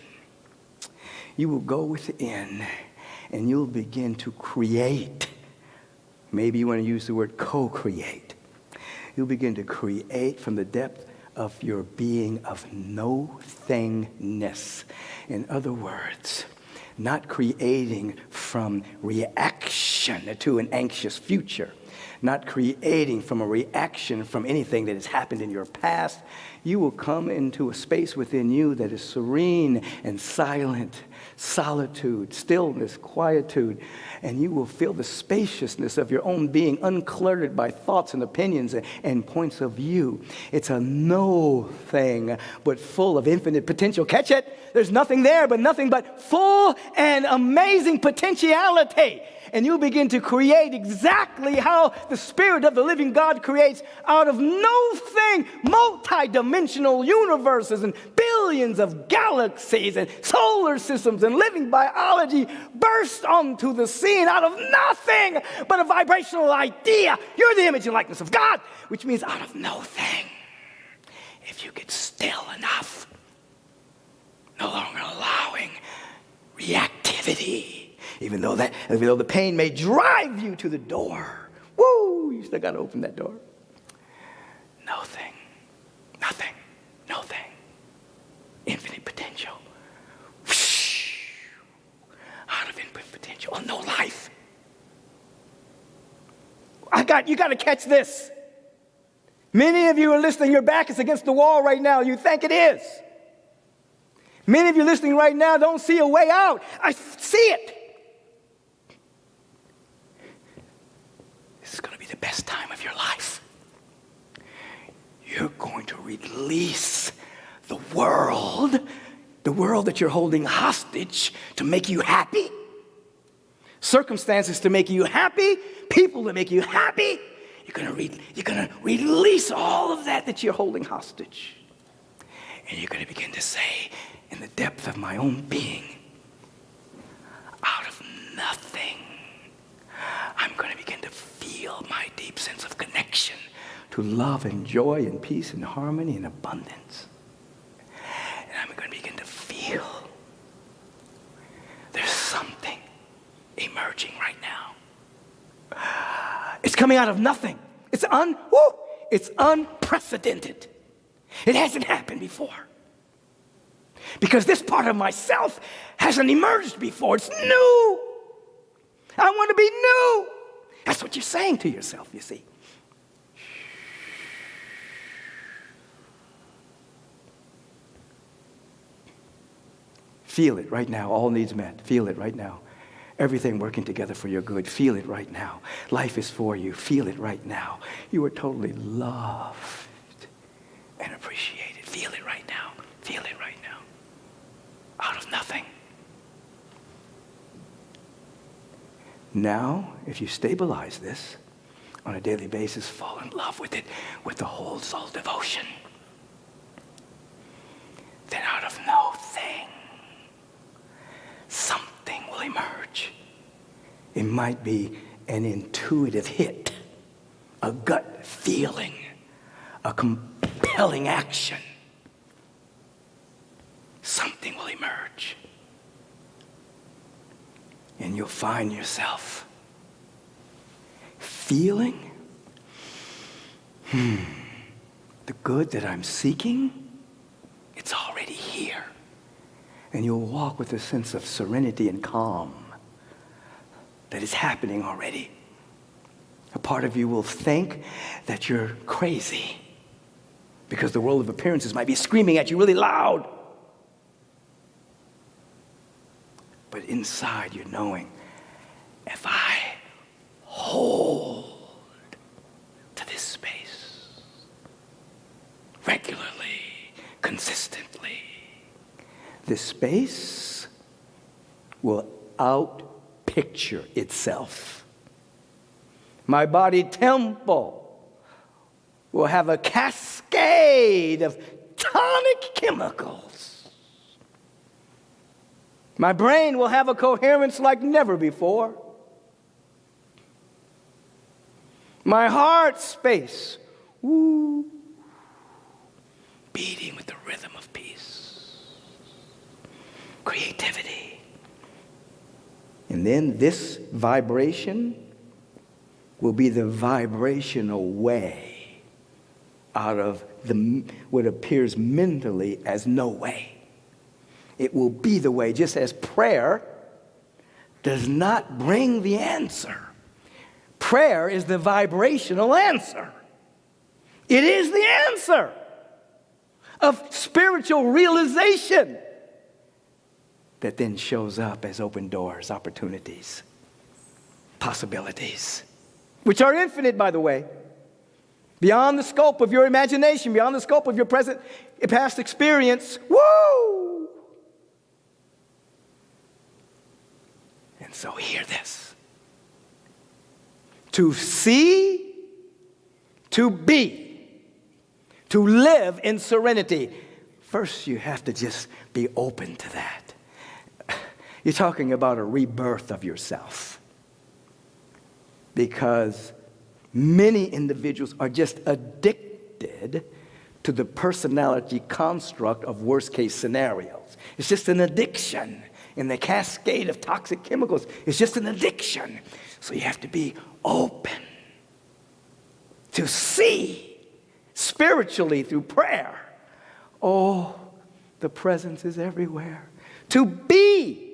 You will go within and you'll begin to create. Maybe you want to use the word co-create. You'll begin to create from the depth of your being of no-thingness. In other words, not creating from reaction to an anxious future, not creating from a reaction from anything that has happened in your past. You will come into a space within you that is serene and silent, solitude, stillness, quietude, and you will feel the spaciousness of your own being uncluttered by thoughts and opinions and points of view. It's a no thing, but full of infinite potential. Catch it? There's nothing there, but nothing but full and amazing potentiality. And you'll begin to create exactly how the Spirit of the living God creates out of no thing, multi-dimensional universes and billions of galaxies and solar systems and living biology burst onto the scene out of nothing but a vibrational idea. You're the image and likeness of God, which means out of no thing. If you get still enough, no longer allowing reactivity, even though the pain may drive you to the door. Woo! You still got to open that door. Nothing. Nothing. No thing. Infinite potential. Out of infinite potential. Oh, no life. You got to catch this. Many of you are listening, your back is against the wall right now. You think it is. Many of you listening right now don't see a way out. I see it. This is going to be the best time of your life. You're going to release the world that you're holding hostage to make you happy, circumstances to make you happy, people to make you happy. You're going to release all of that you're holding hostage. And you're going to begin to say, in the depth of my own being, out of nothing, I'm going to begin to feel my deep sense of connection to love and joy and peace and harmony and abundance. And I'm going to begin to feel there's something emerging right now. It's coming out of nothing. It's unprecedented. It hasn't happened before. Because this part of myself hasn't emerged before. It's new. I want to be new. That's what you're saying to yourself, you see. Feel it right now. All needs met. Feel it right now. Everything working together for your good. Feel it right now. Life is for you. Feel it right now. You are totally loved and appreciated. Feel it right now. Feel it right now. Out of nothing. Now, if you stabilize this on a daily basis, fall in love with it with the whole soul devotion, then out of no thing, something will emerge. It might be an intuitive hit, a gut feeling, a compelling action, something will emerge. And you'll find yourself feeling, the good that I'm seeking, it's already here. And you'll walk with a sense of serenity and calm that is happening already. A part of you will think that you're crazy because the world of appearances might be screaming at you really loud. But inside you're knowing, if I hold to this space regularly, consistently, this space will outpicture itself. My body temple will have a cascade of tonic chemicals. My brain will have a coherence like never before. My heart space, beating with the rhythm of peace, creativity. And then this vibration will be the vibrational way out of what appears mentally as no way. It will be the way, just as prayer does not bring the answer. Prayer is the vibrational answer. It is the answer of spiritual realization that then shows up as open doors, opportunities, possibilities, which are infinite, by the way, beyond the scope of your imagination, beyond the scope of your past experience. Woo! And so hear this. To see, to be, to live in serenity, first you have to just be open to that. You're talking about a rebirth of yourself. Because many individuals are just addicted to the personality construct of worst-case scenarios. It's just an addiction. In the cascade of toxic chemicals, it's just an addiction. So you have to be open to see spiritually through prayer. Oh, the presence is everywhere. To be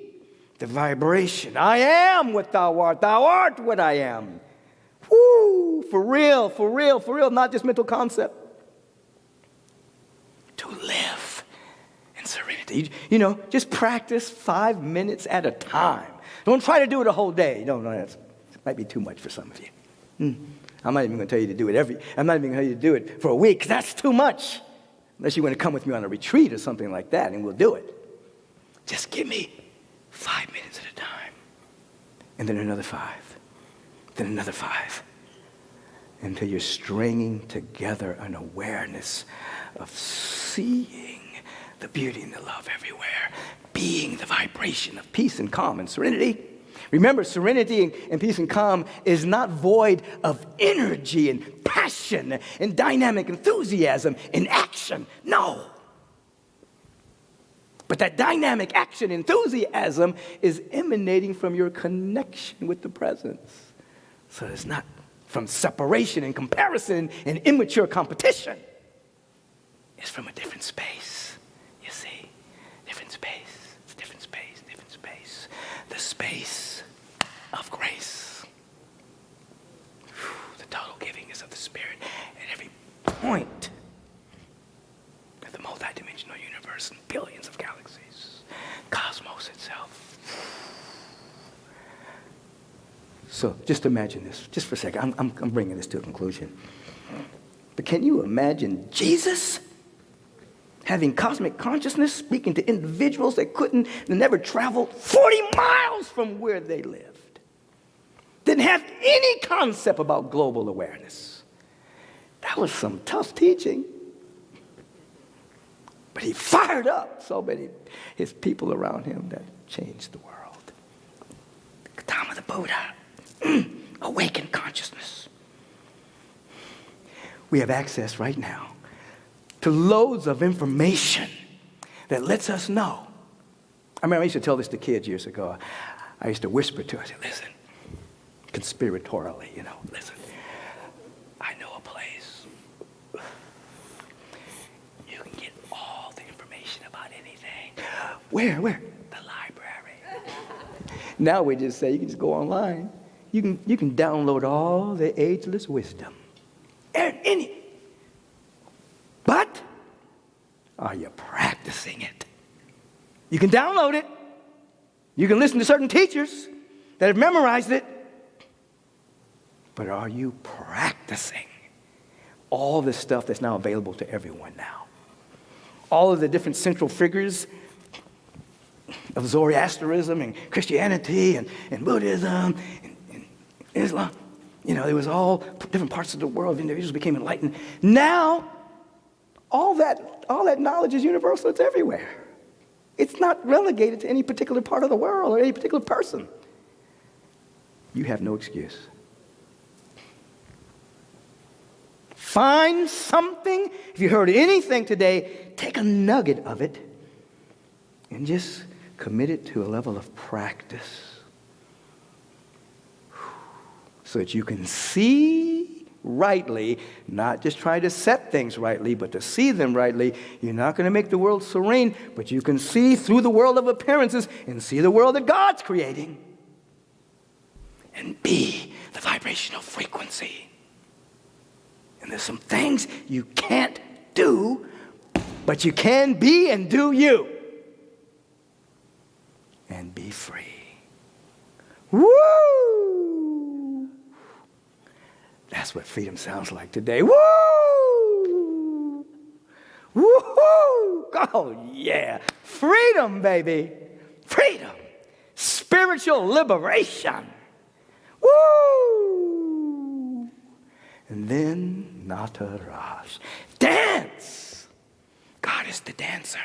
the vibration. I am what thou art. Thou art what I am. Woo! For real, for real, for real. Not just mental concept. To live in serenity. You know, just practice 5 minutes at a time. Don't try to do it a whole day. No, that might be too much for some of you. I'm not even going to tell you to do it I'm not even going to tell you to do it for a week, 'cause that's too much. Unless you want to come with me on a retreat or something like that, and we'll do it. Just give me 5 minutes at a time. And then another 5. Then another 5. Until you're stringing together an awareness of seeing the beauty and the love everywhere, being the vibration of peace and calm and serenity. Remember, serenity and peace and calm is not void of energy and passion and dynamic enthusiasm and action. No. But that dynamic action enthusiasm is emanating from your connection with the presence. So it's not from separation and comparison and immature competition. It's from a different space, you see. Different space. It's different space, different space. The space of grace. The total giving is of the Spirit at every point of the multidimensional universe and billions of galaxies. Cosmos itself. So just imagine this, just for a second. I'm bringing this to a conclusion. But can you imagine Jesus having cosmic consciousness, speaking to individuals that never traveled 40 miles from where they lived? Didn't have any concept about global awareness. That was some tough teaching. But he fired up so many, his people around him, that changed the world. The time of the Buddha, awakened consciousness. we have access right now to loads of information that lets us know. I remember I used to tell this to kids years ago. I used to whisper to them, I said, listen, conspiratorially, listen, I know a place. You can get all the information about anything. Where? The library. Now we just say, you can just go online. You can download all the ageless wisdom. But are you practicing it? You can download it. You can listen to certain teachers that have memorized it. But are you practicing all the stuff that's now available to everyone now? All of the different central figures of Zoroastrianism and Christianity and Buddhism and Islam. There was all different parts of the world. Individuals became enlightened. Now, all that knowledge is universal. It's everywhere. It's not relegated to any particular part of the world or any particular person. You have no excuse. Find something. If you heard anything today, take a nugget of it and just commit it to a level of practice so that you can see rightly, not just try to set things rightly, but to see them rightly. You're not going to make the world serene, but you can see through the world of appearances and see the world that God's creating and be the vibrational frequency. And there's some things you can't do, but you can be and do you. And be free. Woo! That's what freedom sounds like today. Woo! Woo-hoo! Oh, yeah. Freedom, baby. Freedom. Spiritual liberation. Woo! And then Nataraj. Dance! God is the dancer.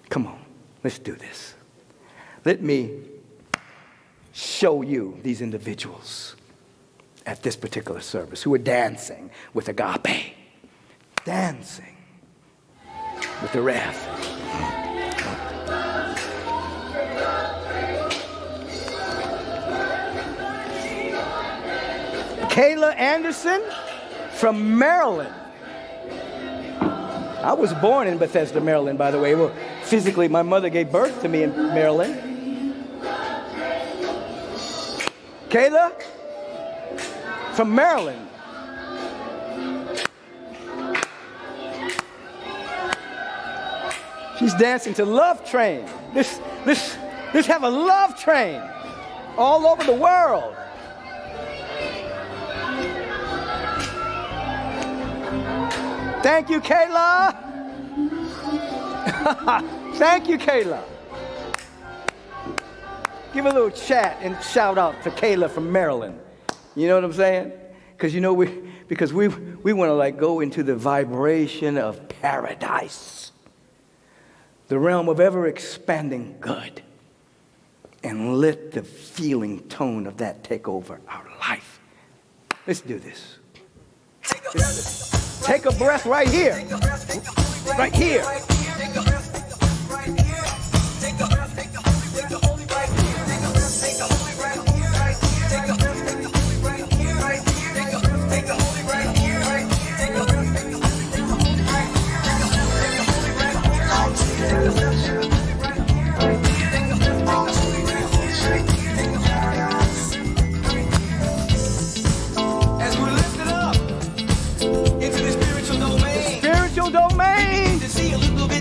Come on, let's do this. Let me show you these individuals at this particular service who are dancing with Agape. Dancing with the wrath. Kayla Anderson from Maryland. I was born in Bethesda, Maryland, by the way. Well, physically, my mother gave birth to me in Maryland. Kayla from Maryland. She's dancing to Love Train. Let's have a love train all over the world. Thank you, Kayla. Thank you, Kayla. Give a little chat and shout out to Kayla from Maryland. You know what I'm saying? Because we want to go into the vibration of paradise, the realm of ever expanding good, and let the feeling tone of that take over our life. Let's do this. Take a breath right here. Right here. Domain to see a little bit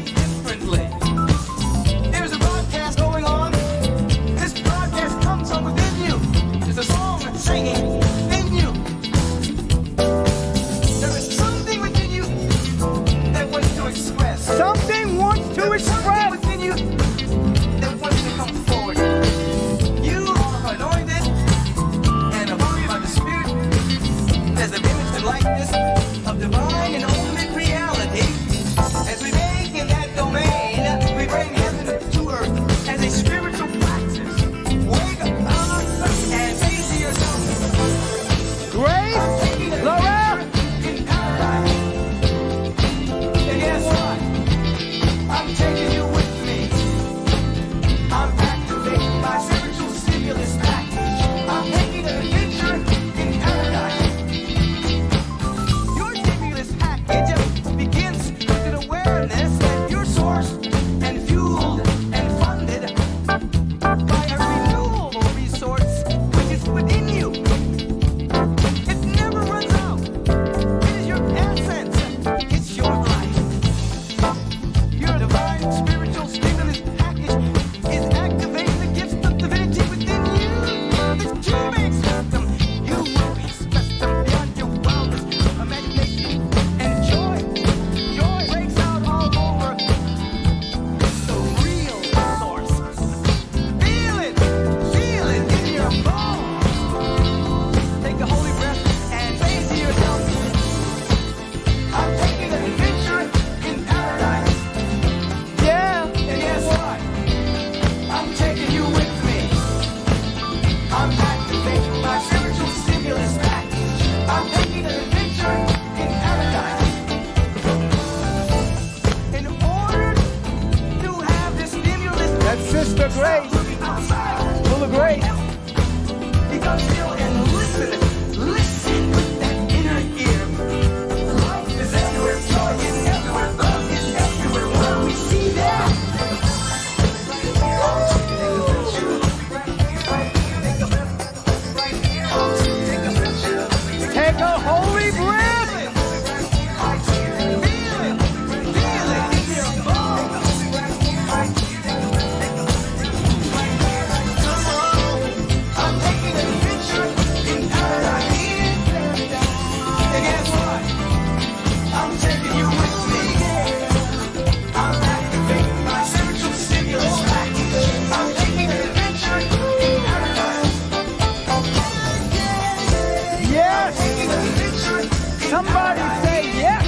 Full of grace. Be God still and listen. Listen with that inner ear. Life is everywhere. Joy is everywhere. Love is everywhere. Where we see that. Take a holy breath. Somebody say yes.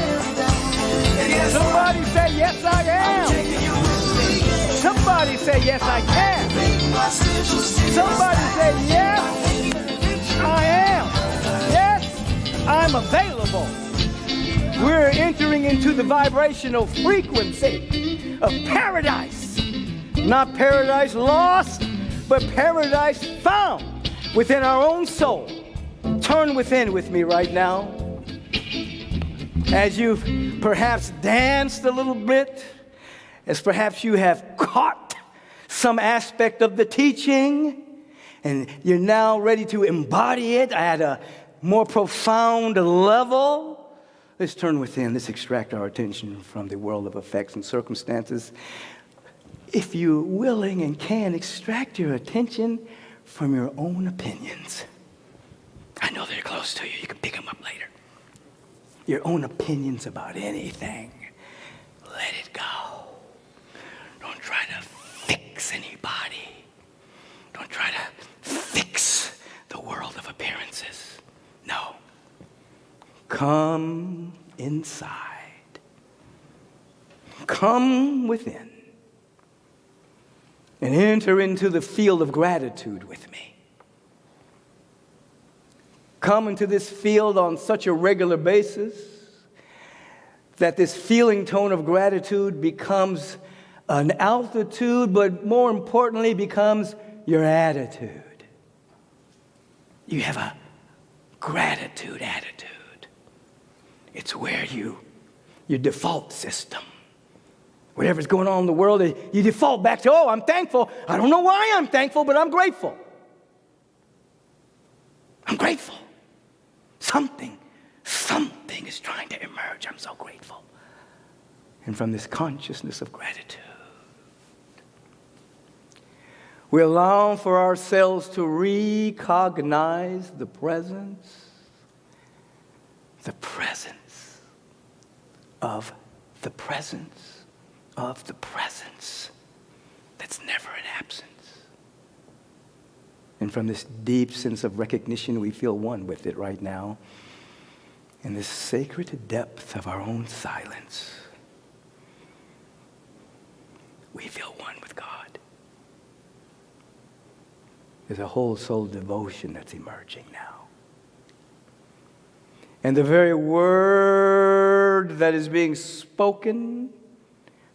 Somebody say yes I am. Somebody say yes I can. Somebody say yes I am. Yes, I'm available. We're entering into the vibrational frequency of paradise. Not paradise lost, but paradise found within our own soul. Turn within with me right now. As you've perhaps danced a little bit, as perhaps you have caught some aspect of the teaching, and you're now ready to embody it at a more profound level, let's turn within. Let's extract our attention from the world of effects and circumstances. If you're willing and can, extract your attention from your own opinions. I know they're close to you. You can pick them up later. Your own opinions about anything. Let it go. Don't try to fix anybody. Don't try to fix the world of appearances. No. Come inside. Come within. And enter into the field of gratitude with me. Come into this field on such a regular basis that this feeling tone of gratitude becomes an altitude, but more importantly becomes your attitude. You have a gratitude attitude. It's where your default system, whatever's going on in the world, you default back to, oh, I'm thankful. I don't know why I'm thankful, but I'm grateful. I'm grateful. Something is trying to emerge. I'm so grateful. And from this consciousness of gratitude, we allow for ourselves to recognize the presence of the presence that's never in absence. And from this deep sense of recognition, we feel one with it right now. In this sacred depth of our own silence, we feel one with God. There's a whole soul devotion that's emerging now. And the very word that is being spoken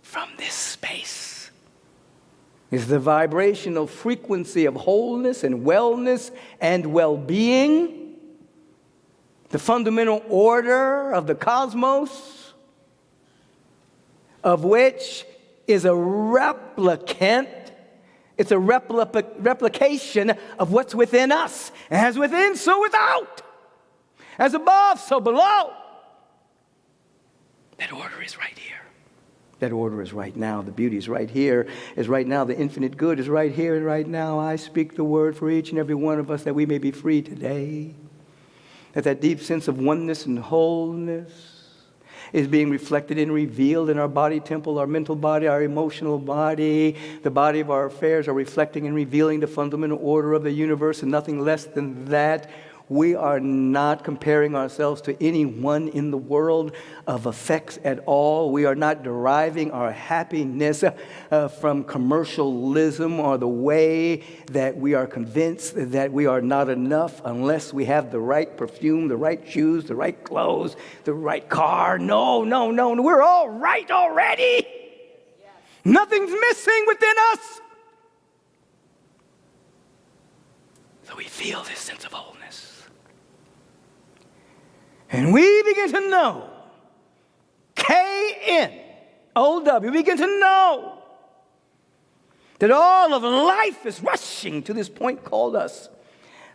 from this space is the vibrational frequency of wholeness and wellness and well-being, the fundamental order of the cosmos, of which is a replicant. It's a replication of what's within us. As within, so without. As above, so below. That order is right here. That order is right now. The beauty is right here, is right now. The infinite good is right here and right now. I speak the word for each and every one of us that we may be free today. That deep sense of oneness and wholeness is being reflected and revealed in our body temple, our mental body, our emotional body. The body of our affairs are reflecting and revealing the fundamental order of the universe, and nothing less than that. We are not comparing ourselves to anyone in the world of effects at all. We are not deriving our happiness from commercialism or the way that we are convinced that we are not enough unless we have the right perfume, the right shoes, the right clothes, the right car. No. We're all right already. Yes. Nothing's missing within us. So we feel this sense of wholeness. And we begin to know, K-N-O-W, we begin to know that all of life is rushing to this point called us,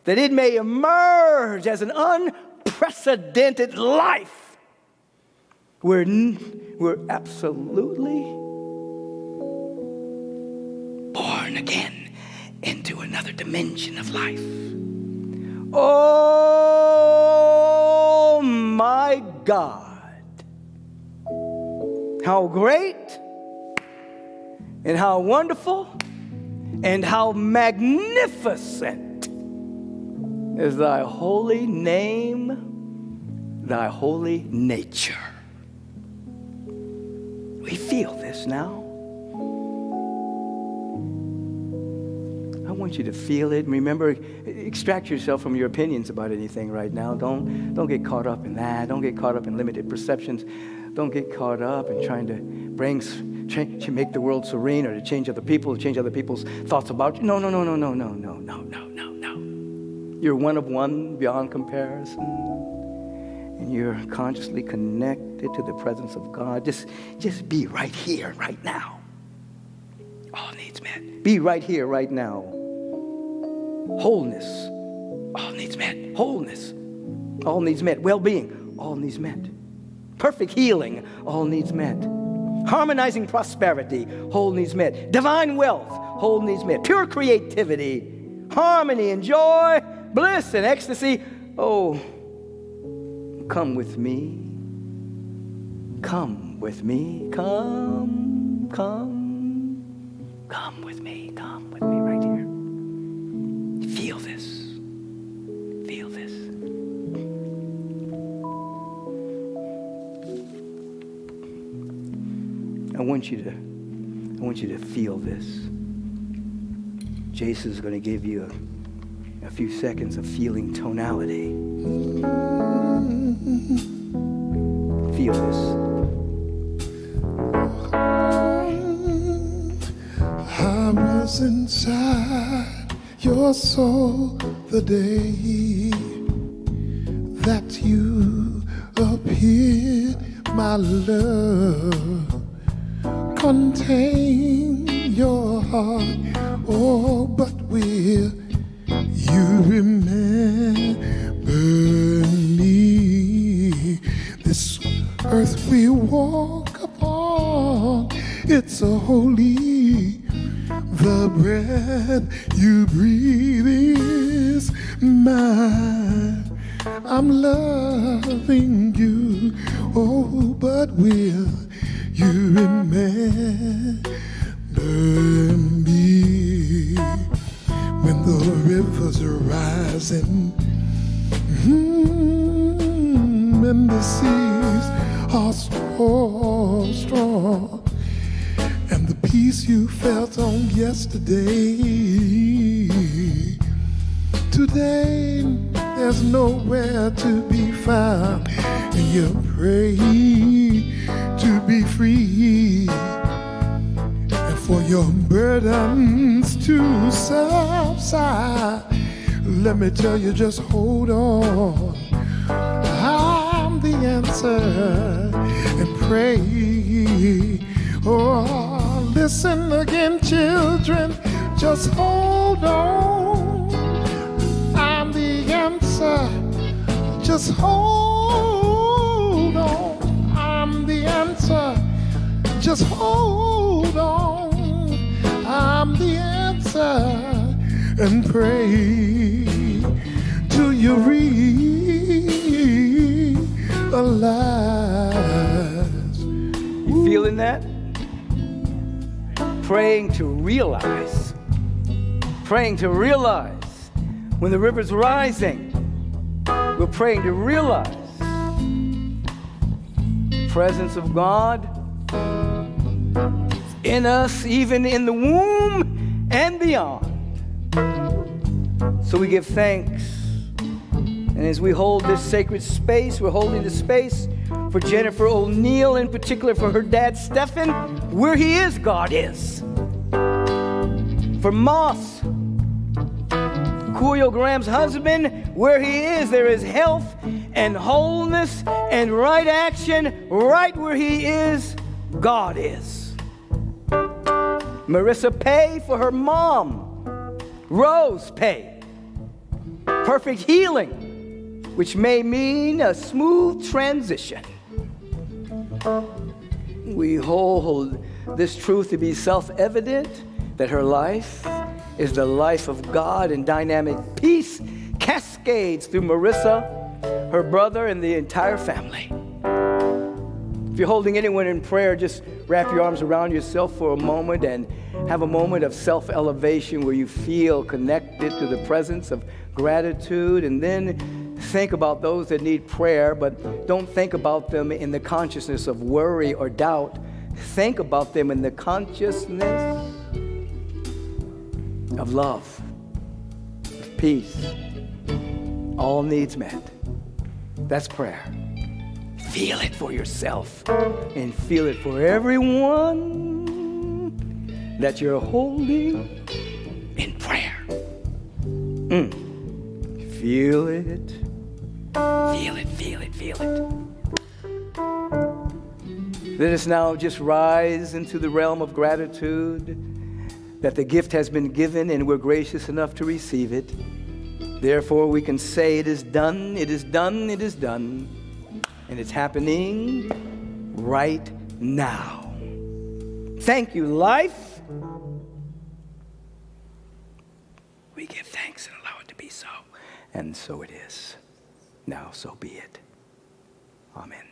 that it may emerge as an unprecedented life where we're absolutely born again into another dimension of life. Oh my God. How great and how wonderful and how magnificent is thy holy name, thy holy nature. We feel this now. I want you to feel it. Remember, extract yourself from your opinions about anything right now. Don't get caught up in that. Don't get caught up in limited perceptions. Don't get caught up in trying to make the world serene or to change other people, change other people's thoughts about you. No. You're one of one beyond comparison. And you're consciously connected to the presence of God. Just be right here, right now. All needs met. Be right here, right now. Wholeness. All needs met. Wholeness. All needs met. Well-being. All needs met. Perfect healing. All needs met. Harmonizing prosperity. Whole needs met. Divine wealth. Whole needs met. Pure creativity. Harmony and joy. Bliss and ecstasy. Oh, come with me. Come with me. Come with me. Come with me right here. Feel this. Feel this. I want you to feel this. Jason's going to give you a few seconds of feeling tonality. Feel this. I was inside your soul the day that you appeared, my love. Contain your heart, oh, but will you remember me? This earth we walk upon, it's a holy. The breath you breathe is mine. I'm loving you, oh, but will you remember me when the rivers are rising, when the seas are so strong, and the peace you felt on yesterday, today there's nowhere to be found, and you pray to be free, and for your burdens to subside. Let me tell you, just hold on. I'm the answer, and pray. Oh, listen again, children, just hold on. I'm the answer, just hold on. I'm the answer, just hold on. I'm the answer, and pray till you realize. You feeling that? Praying to realize. Praying to realize when the river's rising. We're praying to realize the presence of God in us, even in the womb and beyond. So we give thanks. And as we hold this sacred space, we're holding the space for Jennifer O'Neill, in particular for her dad, Stephen. Where he is, God is. For Moss, Kuyo Graham's husband, where he is, there is health and wholeness and right action. Right where he is, God is. Marissa Pay for her mom. Rose Pay. Perfect healing, which may mean a smooth transition. We hold this truth to be self-evident, that her life is the life of God, and dynamic peace cascades through Marissa, her brother, and the entire family. If you're holding anyone in prayer, just wrap your arms around yourself for a moment and have a moment of self-elevation where you feel connected to the presence of gratitude, and then think about those that need prayer, but don't think about them in the consciousness of worry or doubt. Think about them in the consciousness of love, of peace, all needs met. That's prayer. Feel it for yourself and feel it for everyone that you're holding in prayer. Feel it. Feel it, feel it, feel it. Let us now just rise into the realm of gratitude that the gift has been given and we're gracious enough to receive it. Therefore, we can say it is done, it is done, it is done, and it's happening right now. Thank you, life. We give thanks and allow it to be so, and so it is. Now, so be it. Amen.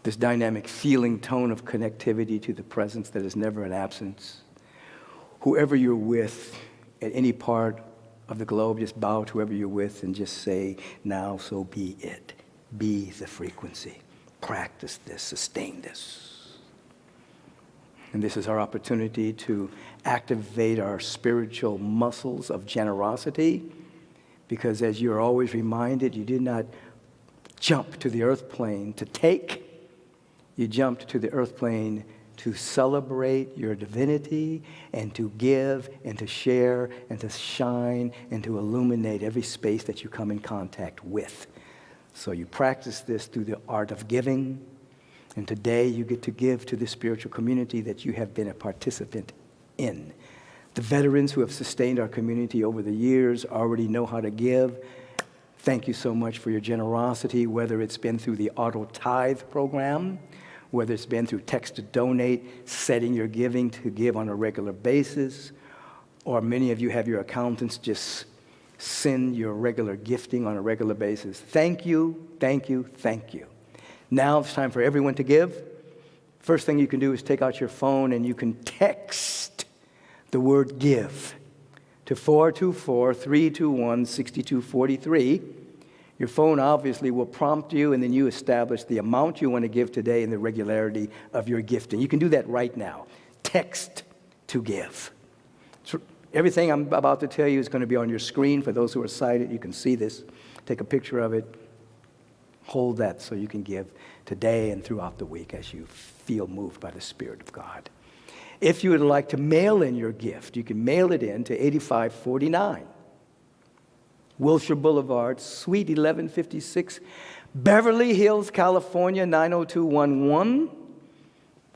This dynamic feeling tone of connectivity to the presence that is never an absence. Whoever you're with at any part of the globe, just bow to whoever you're with and just say, now so be it. Be the frequency. Practice this, sustain this. And this is our opportunity to activate our spiritual muscles of generosity, because as you're always reminded, you did not jump to the earth plane to take. You jumped to the earth plane to celebrate your divinity and to give and to share and to shine and to illuminate every space that you come in contact with. So you practice this through the art of giving. And today you get to give to the spiritual community that you have been a participant in. The veterans who have sustained our community over the years already know how to give. Thank you so much for your generosity, whether it's been through the auto tithe program, whether it's been through text to donate, setting your giving to give on a regular basis, or many of you have your accountants just send your regular gifting on a regular basis. Thank you, thank you, thank you. Now it's time for everyone to give. First thing you can do is take out your phone and you can text the word give to 424-321-6243. Your phone obviously will prompt you, and then you establish the amount you want to give today and the regularity of your gifting. You can do that right now. Text to give. So everything I'm about to tell you is going to be on your screen. For those who are sighted, you can see this. Take a picture of it. Hold that so you can give today and throughout the week as you feel moved by the Spirit of God. If you would like to mail in your gift, you can mail it in to 8549 Wilshire Boulevard, Suite 1156, Beverly Hills, California, 90211.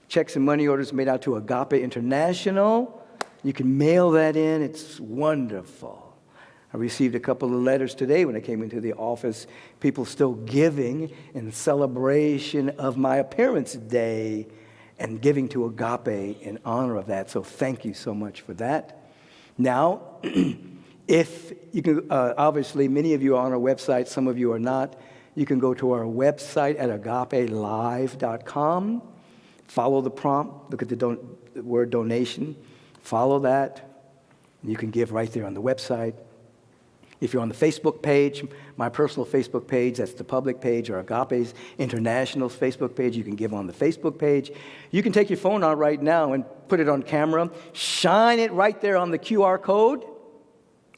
Checks and money orders made out to Agape International. You can mail that in. It's wonderful. I received a couple of letters today when I came into the office, people still giving in celebration of my appearance day and giving to Agape in honor of that. So thank you so much for that. Now, if you can, obviously, many of you are on our website, some of you are not. You can go to our website at agapelive.com. Follow the prompt. Look at the word donation. Follow that. You can give right there on the website. If you're on the Facebook page, my personal Facebook page, that's the public page, or Agape's International's Facebook page, you can give on the Facebook page. You can take your phone out right now and put it on camera. Shine it right there on the QR code.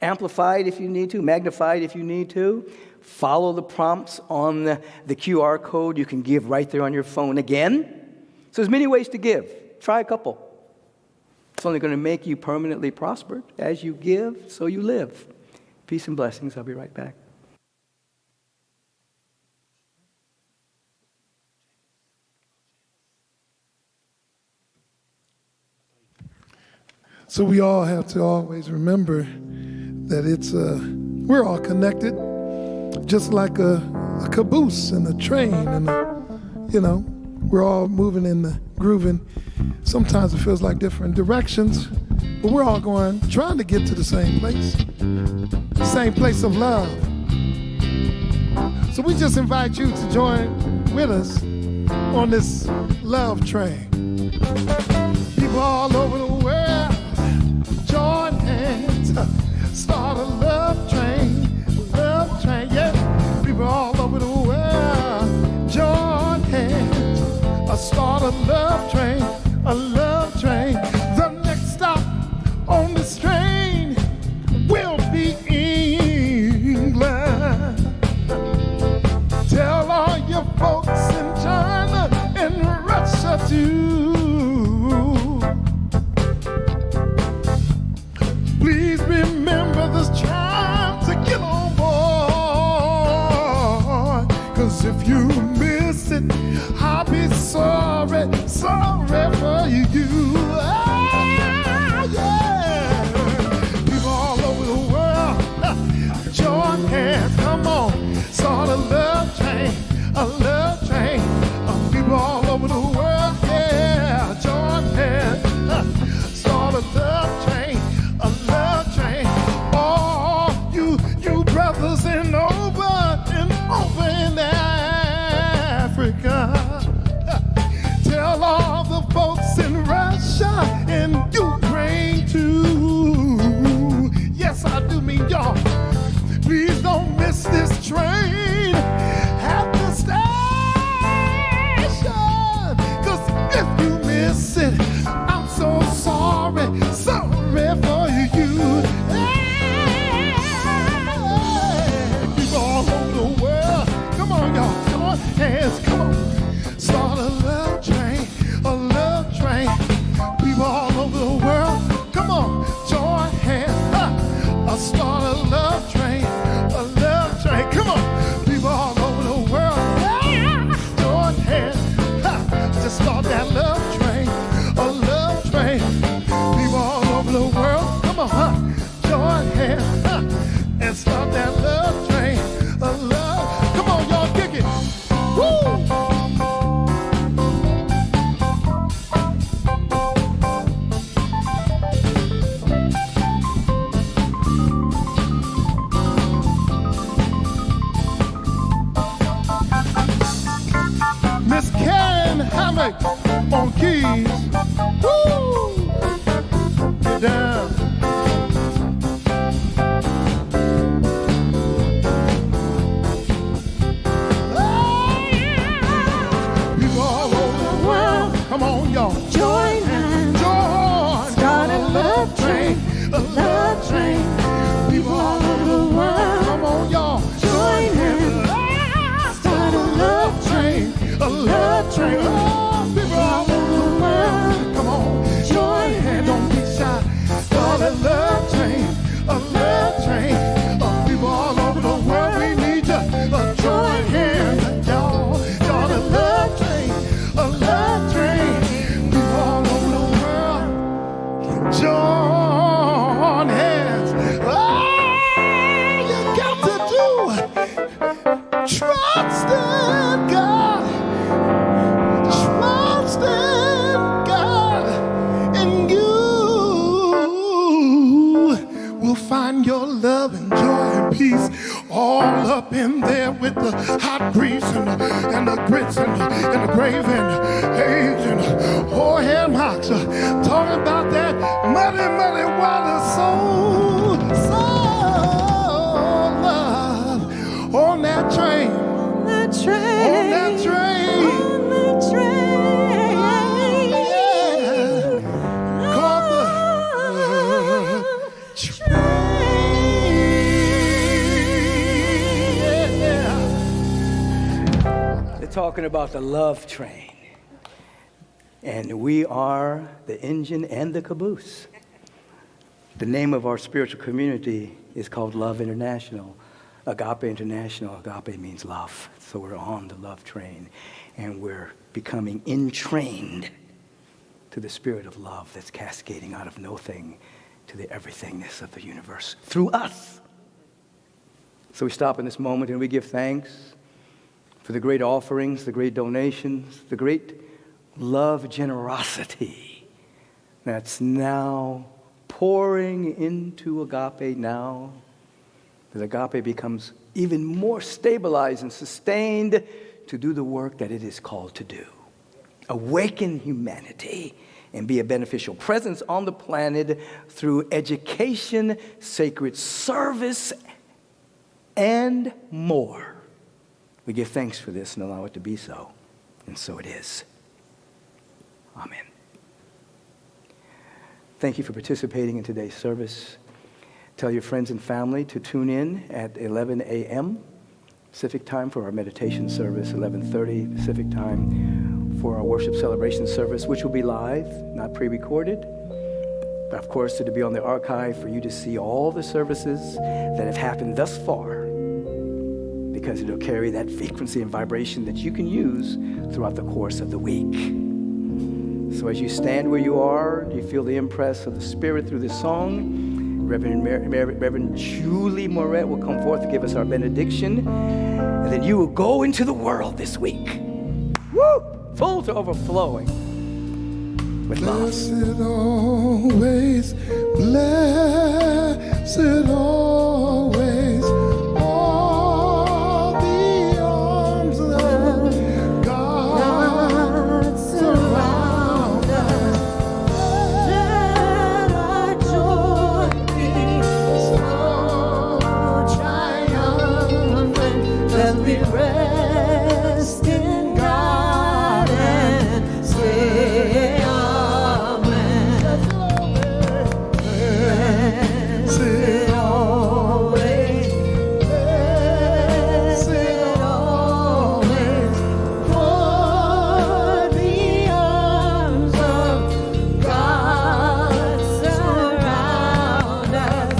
Amplify it if you need to, magnify it if you need to. Follow the prompts on the QR code. You can give right there on your phone again. So there's many ways to give. Try a couple. It's only going to make you permanently prospered. As you give, so you live. Peace and blessings. I'll be right back. So we all have to always remember that we're all connected, just like a caboose and a train, and we're all moving in the grooving. Sometimes it feels like different directions, but we're all trying to get to the same place of love. So we just invite you to join with us on this love train. People all over the world, join hands, start a love train, yeah. People all over the world, join hands, start a love train, a love train. The next stop on this train will be England. Tell all your folks in China and Russia too. Please remember this time to get on board. 'Cause if you miss it, I'll be sorry for you. Ah, yeah. People all over the world, join hands, come on, start a love train, a love train. People all over the world, yeah, join hands, start a love train, a love train. All you brothers in over in Africa, tell all the folks in Russia and Ukraine too. Yes, I do mean y'all. Please don't miss this train at the station. 'Cause if you miss it, I'm so sorry for you. Hey, people all over the world, come on y'all, join hands, come on. Start a love train, a love train. People all over the world, come on, join hands, start a love train, a love train. Come on, people all over the world, join hands, just start that love train, a love train. People all over the world, come on, join hands, and start that love train, a love. Come on, y'all, kick it. Woo! Miss Karen Hammock on keys. Woo! Get down. Oh, yeah. People all over the world, come on, y'all. Join hands, Join. start a love train, a love train. People all over the world, come on, y'all. join hands, Start a love train, a love train. Oh, people all over the world, come on, join hands, don't be shy. Start a love train, a love train. People all over the world, we need you. Join hands, y'all. Start a love train, a love train. People all over the world, join hands. Oh, you got to do. Trust in God, trust in God, and you will find your love and joy and peace all up in there with the hot grease and the grits and the gravy and the eggs and the ham hocks. Talking about that muddy water, soul love on that train. On that train. Yeah. Called the train. Yeah. They're talking about the love train. And we are the engine and the caboose. The name of our spiritual community is called Love International, Agape International. Agape means love. So we're on the love train, and we're becoming entrained to the spirit of love that's cascading out of nothing to the everythingness of the universe through us. So we stop in this moment and we give thanks for the great offerings, the great donations, the great love generosity that's now pouring into Agape now, that Agape becomes even more stabilized and sustained to do the work that it is called to do. Awaken humanity and be a beneficial presence on the planet through education, sacred service, and more. We give thanks for this and allow it to be so. And so it is. Amen. Thank you for participating in today's service. Tell your friends and family to tune in at 11 a.m. Pacific time for our meditation service, 11:30 Pacific time for our worship celebration service, which will be live, not pre-recorded. But of course, it'll be on the archive for you to see all the services that have happened thus far, because it'll carry that frequency and vibration that you can use throughout the course of the week. So as you stand where you are, you feel the impress of the Spirit through this song. Reverend Julie Moret will come forth to give us our benediction. And then you will go into the world this week. Woo! Full to overflowing with love. Blessed always, blessed always, all the arms of God surround us. Let our joy be so triumphant as we rest in God and say amen. Blessed always, blessed always, for the arms of God surround us.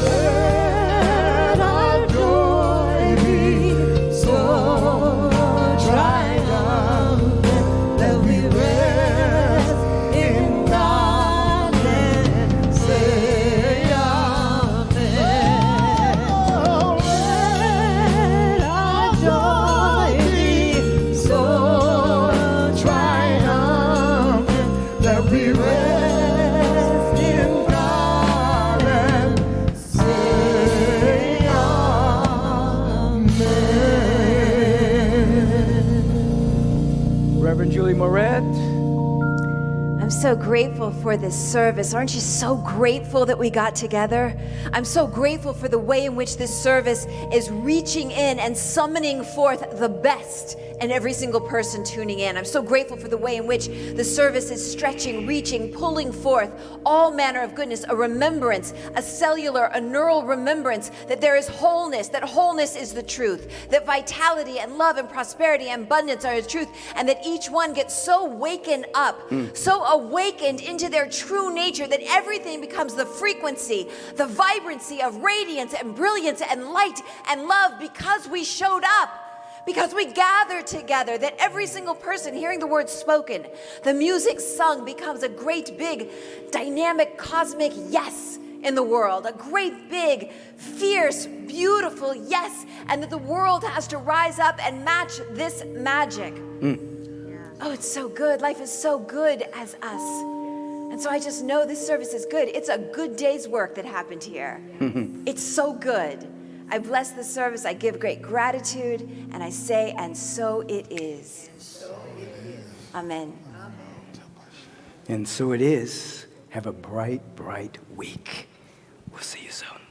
Let our joy be so triumphant that we rest in God and say amen. Let our joy be so triumphant that we rest in God and say amen. Reverend Julie Moret. I'm so grateful for this service. Aren't you so grateful that we got together? I'm so grateful for the way in which this service is reaching in and summoning forth the best in every single person tuning in. I'm so grateful for the way in which the service is stretching, reaching, pulling forth all manner of goodness, a remembrance, a cellular, a neural remembrance that there is wholeness, that wholeness is the truth, that vitality and love and prosperity and abundance are the truth, and that each one gets so wakened up, so awakened into their true nature that everything becomes the frequency, the vibrancy of radiance and brilliance and light and love because we showed up. Because we gather together, that every single person hearing the words spoken, the music sung becomes a great big dynamic cosmic yes in the world, a great big fierce beautiful yes, and that the world has to rise up and match this magic. Oh, it's so good. Life is so good as us. And so I just know this service is good. It's a good day's work that happened here. It's so good. I bless the service, I give great gratitude, and I say, and so it is. Amen. And so it is. Have a bright, bright week. We'll see you soon.